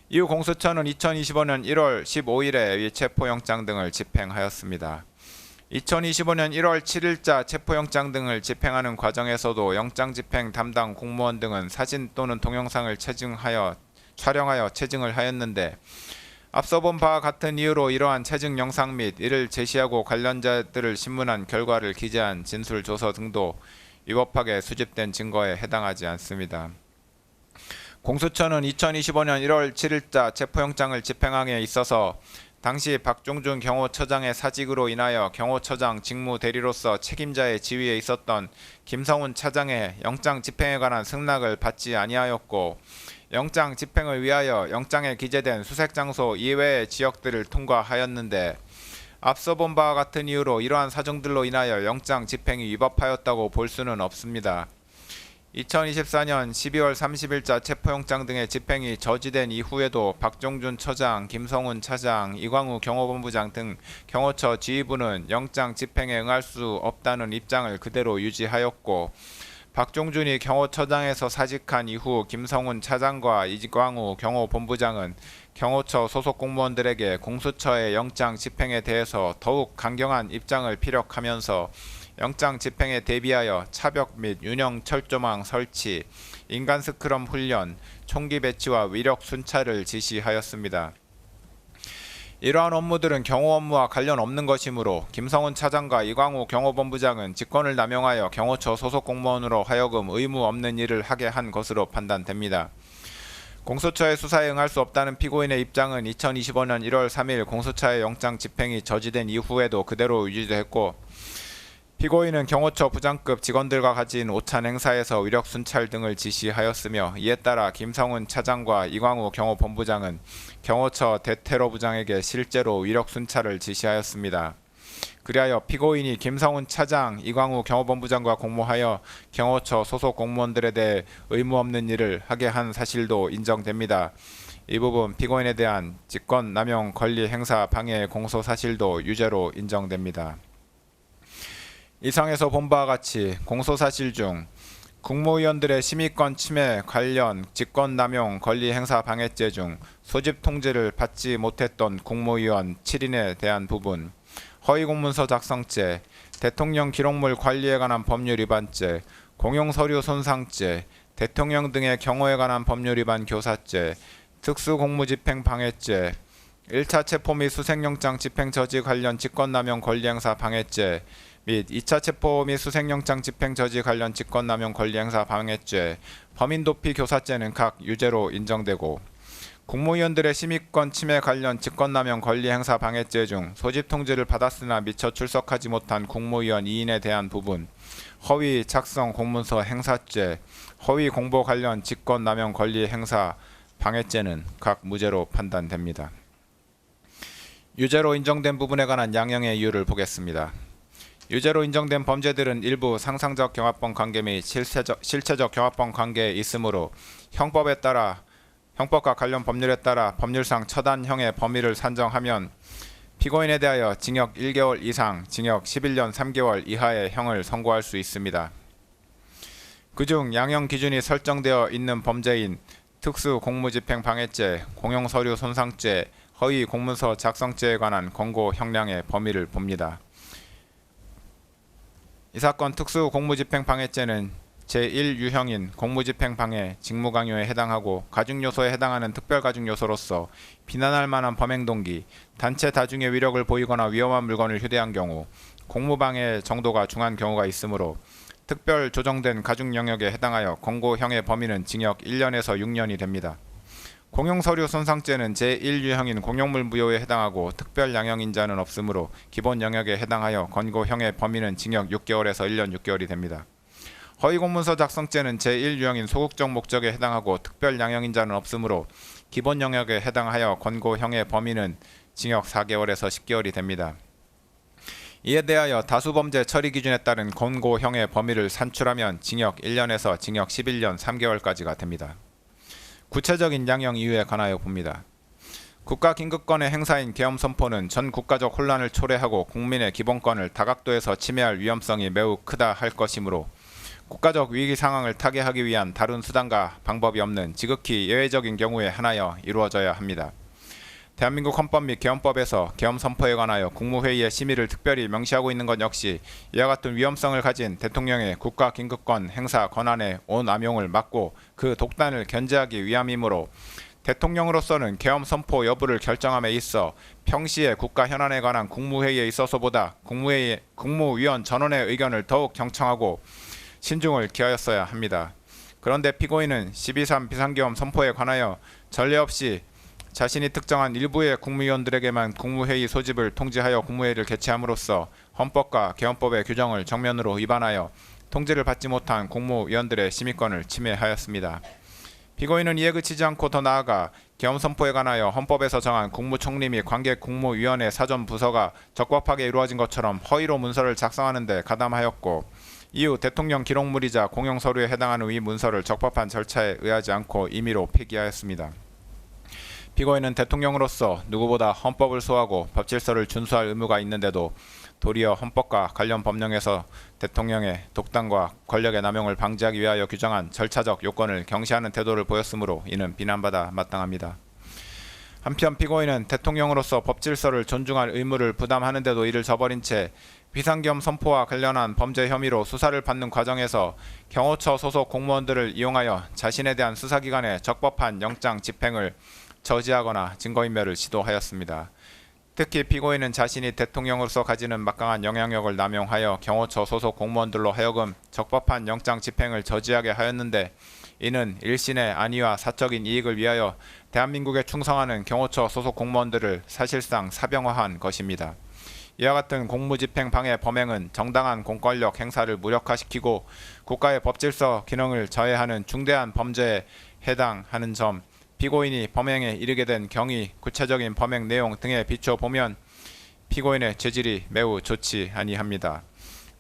S3: 이후 공수처는 2025년 1월 15일에 이 체포영장 등을 집행하였습니다. 2025년 1월 7일자 체포영장 등을 집행하는 과정에서도 영장집행 담당 공무원 등은 사진 또는 동영상을 촬영하여 체증을 하였는데, 앞서 본 바와 같은 이유로 이러한 체증 영상 및 이를 제시하고 관련자들을 신문한 결과를 기재한 진술조서 등도 위법하게 수집된 증거에 해당하지 않습니다. 공수처는 2025년 1월 7일자 체포영장을 집행함에 있어서 당시 박종준 경호처장의 사직으로 인하여 경호처장 직무 대리로서 책임자의 지위에 있었던 김성훈 차장의 영장 집행에 관한 승낙을 받지 아니하였고, 영장 집행을 위하여 영장에 기재된 수색장소 이외의 지역들을 통과하였는데, 앞서 본 바와 같은 이유로 이러한 사정들로 인하여 영장 집행이 위법하였다고 볼 수는 없습니다. 2024년 12월 30일자 체포영장 등의 집행이 저지된 이후에도 박종준 처장, 김성훈 차장, 이광우 경호본부장 등 경호처 지휘부는 영장 집행에 응할 수 없다는 입장을 그대로 유지하였고, 박종준이 경호처장에서 사직한 이후 김성훈 차장과 이광우 경호본부장은 경호처 소속 공무원들에게 공수처의 영장 집행에 대해서 더욱 강경한 입장을 피력하면서 영장 집행에 대비하여 차벽 및 윤형 철조망 설치, 인간 스크럼 훈련, 총기 배치와 위력 순찰을 지시하였습니다. 이러한 업무들은 경호 업무와 관련 없는 것이므로 김성훈 차장과 이광우 경호본부장은 직권을 남용하여 경호처 소속 공무원으로 하여금 의무 없는 일을 하게 한 것으로 판단됩니다. 공수처의 수사에 응할 수 없다는 피고인의 입장은 2025년 1월 3일 공수처의 영장 집행이 저지된 이후에도 그대로 유지됐고, 피고인은 경호처 부장급 직원들과 가진 오찬 행사에서 위력 순찰 등을 지시하였으며, 이에 따라 김성훈 차장과 이광우 경호본부장은 경호처 대테러부장에게 실제로 위력 순찰을 지시하였습니다. 그리하여 피고인이 김성훈 차장, 이광우 경호본부장과 공모하여 경호처 소속 공무원들에 대해 의무 없는 일을 하게 한 사실도 인정됩니다. 이 부분 피고인에 대한 직권 남용 권리 행사 방해 공소 사실도 유죄로 인정됩니다. 이상에서 본 바와 같이 공소사실 중 국무위원들의 심의권 침해 관련 직권남용 권리행사 방해죄 중 소집 통지를 받지 못했던 국무위원 7인에 대한 부분, 허위공문서 작성죄, 대통령 기록물 관리에 관한 법률 위반죄, 공용서류 손상죄, 대통령 등의 경호에 관한 법률 위반 교사죄, 특수공무집행 방해죄, 1차 체포 및 수색영장 집행 저지 관련 직권남용 권리행사 방해죄 및 2차 체포 및 수색영장 집행 저지 관련 직권남용 권리행사 방해죄, 범인도피 교사죄는 각 유죄로 인정되고, 국무위원들의 심의권 침해 관련 직권남용 권리행사 방해죄 중 소집 통지를 받았으나 미처 출석하지 못한 국무위원 2인에 대한 부분, 허위 작성 공문서 행사죄, 허위 공보 관련 직권남용 권리행사 방해죄는 각 무죄로 판단됩니다. 유죄로 인정된 부분에 관한 양형의 이유를 보겠습니다. 유죄로 인정된 범죄들은 일부 상상적 경합범 관계 및 실체적 경합범 관계에 있으므로 형법과 관련 법률에 따라 법률상 처단형의 범위를 산정하면 피고인에 대하여 징역 1개월 이상, 징역 11년 3개월 이하의 형을 선고할 수 있습니다. 그중 양형 기준이 설정되어 있는 범죄인 특수공무집행 방해죄, 공용서류 손상죄, 허위 공문서 작성죄에 관한 권고 형량의 범위를 봅니다. 이 사건 특수공무집행 방해죄는 제1유형인 공무집행방해, 직무강요에 해당하고 가중요소에 해당하는 특별가중요소로서 비난할 만한 범행 동기, 단체 다중의 위력을 보이거나 위험한 물건을 휴대한 경우, 공무방해 정도가 중한 경우가 있으므로 특별 조정된 가중 영역에 해당하여 권고형의 범위는 징역 1년에서 6년이 됩니다. 공용서류 손상죄는 제1유형인 공용물 무효에 해당하고 특별 양형인자는 없으므로 기본 영역에 해당하여 권고형의 범위는 징역 6개월에서 1년 6개월이 됩니다. 허위공문서 작성죄는 제1유형인 소극적 목적에 해당하고 특별 양형인자는 없으므로 기본 영역에 해당하여 권고형의 범위는 징역 4개월에서 10개월이 됩니다. 이에 대하여 다수범죄 처리 기준에 따른 권고형의 범위를 산출하면 징역 1년에서 징역 11년 3개월까지가 됩니다. 구체적인 양형 이유에 관하여 봅니다. 국가긴급권의 행사인 계엄선포는 전 국가적 혼란을 초래하고 국민의 기본권을 다각도에서 침해할 위험성이 매우 크다 할 것이므로 국가적 위기 상황을 타개하기 위한 다른 수단과 방법이 없는 지극히 예외적인 경우에 한하여 이루어져야 합니다. 대한민국 헌법 및 계엄법에서 계엄 선포에 관하여 국무회의의 심의를 특별히 명시하고 있는 것 역시 이와 같은 위험성을 가진 대통령의 국가긴급권 행사 권한의 온남용을 막고 그 독단을 견제하기 위함이므로 대통령으로서는 계엄 선포 여부를 결정함에 있어 평시에 국가 현안에 관한 국무회의에 있어서보다 국무위원 전원의 의견을 더욱 경청하고 신중을 기하였어야 합니다. 그런데 피고인은 12.3 비상계엄 선포에 관하여 전례 없이 자신이 특정한 일부의 국무위원들에게만 국무회의 소집을 통지하여 국무회의를 개최함으로써 헌법과 계엄법의 규정을 정면으로 위반하여 통지를 받지 못한 국무위원들의 심의권을 침해하였습니다. 피고인은 이에 그치지 않고 더 나아가 계엄 선포에 관하여 헌법에서 정한 국무총리 및 관계 국무위원회 사전 부서가 적법하게 이루어진 것처럼 허위로 문서를 작성하는 데 가담하였고 이후 대통령 기록물이자 공용서류에 해당하는 이 문서를 적법한 절차에 의하지 않고 임의로 폐기하였습니다. 피고인은 대통령으로서 누구보다 헌법을 소화하고 법질서를 준수할 의무가 있는데도 도리어 헌법과 관련 법령에서 대통령의 독단과 권력의 남용을 방지하기 위하여 규정한 절차적 요건을 경시하는 태도를 보였으므로 이는 비난받아 마땅합니다. 한편 피고인은 대통령으로서 법질서를 존중할 의무를 부담하는데도 이를 저버린 채 비상계엄 선포와 관련한 범죄 혐의로 수사를 받는 과정에서 경호처 소속 공무원들을 이용하여 자신에 대한 수사기관의 적법한 영장 집행을 저지하거나 증거인멸을 시도하였습니다. 특히 피고인은 자신이 대통령으로서 가지는 막강한 영향력을 남용하여 경호처 소속 공무원들로 하여금 적법한 영장 집행을 저지하게 하였는데 이는 일신의 안위와 사적인 이익을 위하여 대한민국에 충성하는 경호처 소속 공무원들을 사실상 사병화한 것입니다. 이와 같은 공무집행 방해 범행은 정당한 공권력 행사를 무력화시키고 국가의 법질서 기능을 저해하는 중대한 범죄에 해당하는 점, 피고인이 범행에 이르게 된 경위, 구체적인 범행 내용 등에 비춰 보면 피고인의 죄질이 매우 좋지 아니합니다.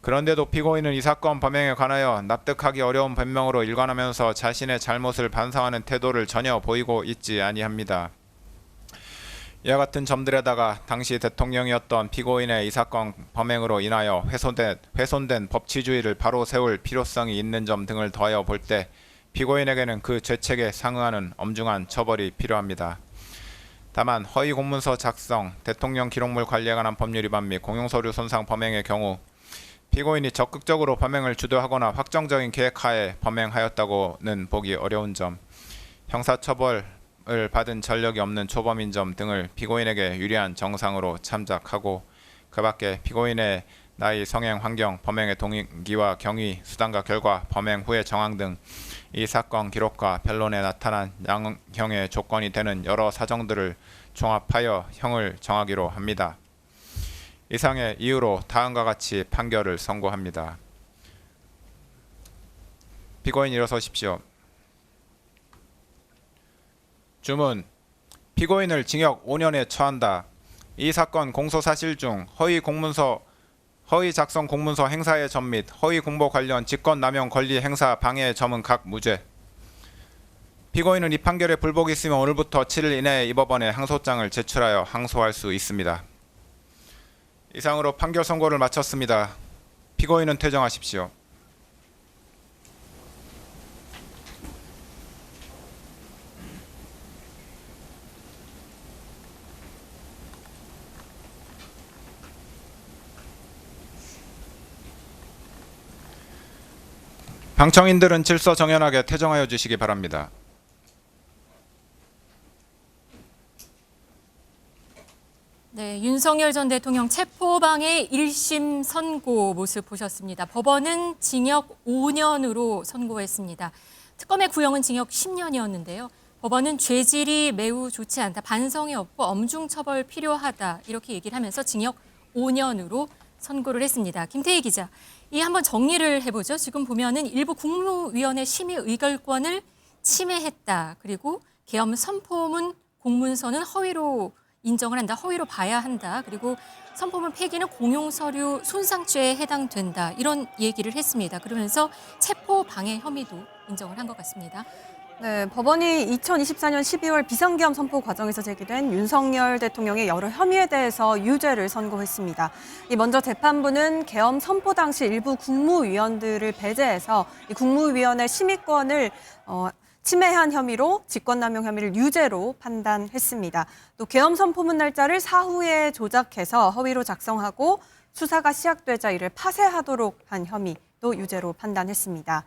S3: 그런데도 피고인은 이 사건 범행에 관하여 납득하기 어려운 변명으로 일관하면서 자신의 잘못을 반성하는 태도를 전혀 보이고 있지 아니합니다. 이와 같은 점들에다가 당시 대통령이었던 피고인의 이 사건 범행으로 인하여 훼손된 법치주의를 바로 세울 필요성이 있는 점 등을 더하여 볼 때 피고인에게는 그 죄책에 상응하는 엄중한 처벌이 필요합니다. 다만 허위 공문서 작성, 대통령 기록물 관리에 관한 법률 위반 및 공용서류 손상 범행의 경우 피고인이 적극적으로 범행을 주도하거나 확정적인 계획하에 범행하였다고는 보기 어려운 점, 형사처벌을 받은 전력이 없는 초범인 점 등을 피고인에게 유리한 정상으로 참작하고 그 밖에 피고인의 나이, 성행, 환경, 범행의 동기와 경위, 수단과 결과, 범행 후의 정황 등 이 사건 기록과 변론에 나타난 양형의 조건이 되는 여러 사정들을 종합하여 형을 정하기로 합니다. 이상의 이유로 다음과 같이 판결을 선고합니다. 피고인 일어서십시오. 주문. 피고인을 징역 5년에 처한다. 이 사건 공소사실 중 허위 작성 공문서 행사의 점 및 허위 공보 관련 직권남용 권리 행사 방해의 점은 각 무죄. 피고인은 이 판결에 불복이 있으면 오늘부터 7일 이내에 이 법원에 항소장을 제출하여 항소할 수 있습니다. 이상으로 판결 선고를 마쳤습니다. 피고인은 퇴정하십시오. 방청인들은 질서 정연하게 퇴정하여 주시기 바랍니다.
S1: 네, 윤석열 전 대통령 체포방해 1심 선고 모습 보셨습니다. 법원은 징역 5년으로 선고했습니다. 특검의 구형은 징역 10년이었는데요. 법원은 죄질이 매우 좋지 않다, 반성이 없고 엄중 처벌 필요하다 이렇게 얘기를 하면서 징역 5년으로 선고를 했습니다. 김태희 기자, 이 한번 정리를 해보죠. 지금 보면은 일부 국무위원회 심의 의결권을 침해했다. 그리고 계엄 선포문 공문서는 허위로 인정을 한다. 허위로 봐야 한다. 그리고 선포문 폐기는 공용서류 손상죄에 해당된다. 이런 얘기를 했습니다. 그러면서 체포 방해 혐의도 인정을 한 것 같습니다.
S2: 네, 법원이 2024년 12월 비상계엄 선포 과정에서 제기된 윤석열 대통령의 여러 혐의에 대해서 유죄를 선고했습니다. 먼저 재판부는 계엄 선포 당시 일부 국무위원들을 배제해서 이 국무위원회 심의권을 침해한 혐의로 직권남용 혐의를 유죄로 판단했습니다. 또 계엄 선포문 날짜를 사후에 조작해서 허위로 작성하고 수사가 시작되자 이를 파쇄하도록 한 혐의도 유죄로 판단했습니다.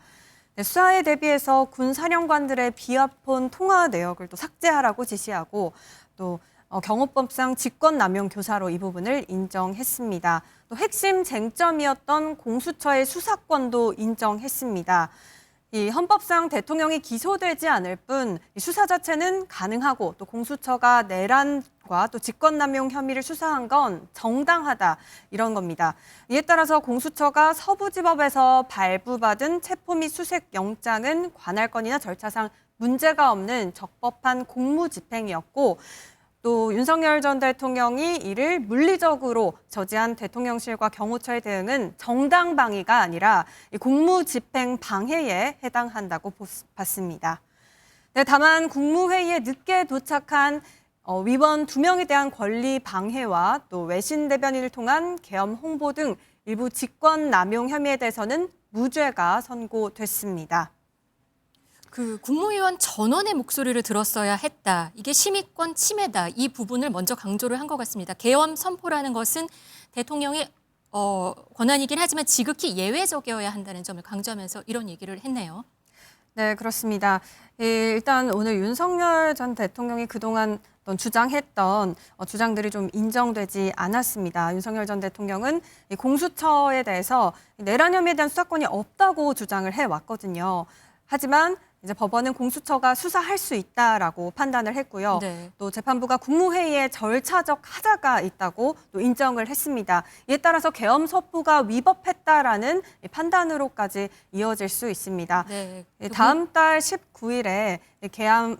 S2: 네, 수사에 대비해서 군 사령관들의 비화폰 통화 내역을 또 삭제하라고 지시하고 또 경호법상 직권남용 교사로 이 부분을 인정했습니다. 또 핵심 쟁점이었던 공수처의 수사권도 인정했습니다. 이 헌법상 대통령이 기소되지 않을 뿐 수사 자체는 가능하고 또 공수처가 내란과 또 직권남용 혐의를 수사한 건 정당하다 이런 겁니다. 이에 따라서 공수처가 서부지법에서 발부받은 체포 및 수색 영장은 관할권이나 절차상 문제가 없는 적법한 공무집행이었고 또 윤석열 전 대통령이 이를 물리적으로 저지한 대통령실과 경호처의 대응은 정당방위가 아니라 공무집행 방해에 해당한다고 봤습니다. 네, 다만 국무회의에 늦게 도착한 위원 2명에 대한 권리 방해와 또 외신 대변인을 통한 계엄 홍보 등 일부 직권남용 혐의에 대해서는 무죄가 선고됐습니다.
S1: 그 국무위원 전원의 목소리를 들었어야 했다. 이게 심의권 침해다. 이 부분을 먼저 강조를 한 것 같습니다. 계엄 선포라는 것은 대통령의 권한이긴 하지만 지극히 예외적이어야 한다는 점을 강조하면서 이런 얘기를 했네요.
S2: 네, 그렇습니다. 일단 오늘 윤석열 전 대통령이 그동안 주장했던 주장들이 좀 인정되지 않았습니다. 윤석열 전 대통령은 공수처에 대해서 내란 혐의에 대한 수사권이 없다고 주장을 해왔거든요. 하지만 이제 법원은 공수처가 수사할 수 있다라고 판단을 했고요.
S1: 네.
S2: 또 재판부가 국무회의에 절차적 하자가 있다고 또 인정을 했습니다. 이에 따라서 계엄 선포가 위법했다라는 판단으로까지 이어질 수 있습니다.
S1: 네.
S2: 다음 달 19일에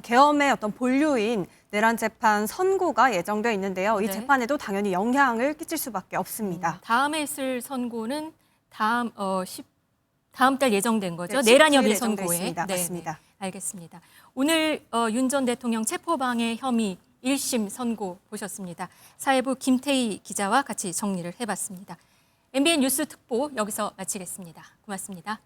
S2: 계엄의 어떤 본류인 내란 재판 선고가 예정돼 있는데요. 이
S1: 네.
S2: 재판에도 당연히 영향을 끼칠 수밖에 없습니다.
S1: 다음에 있을 선고는 다음 달 예정된 거죠.
S2: 네,
S1: 내란
S2: 19일
S1: 혐의
S2: 예정돼
S1: 선고에.
S2: 있습니다. 맞습니다.
S1: 알겠습니다. 오늘 윤 전 대통령 체포방해 혐의 1심 선고 보셨습니다. 사회부 김태희 기자와 같이 정리를 해봤습니다. MBN 뉴스 특보 여기서 마치겠습니다. 고맙습니다.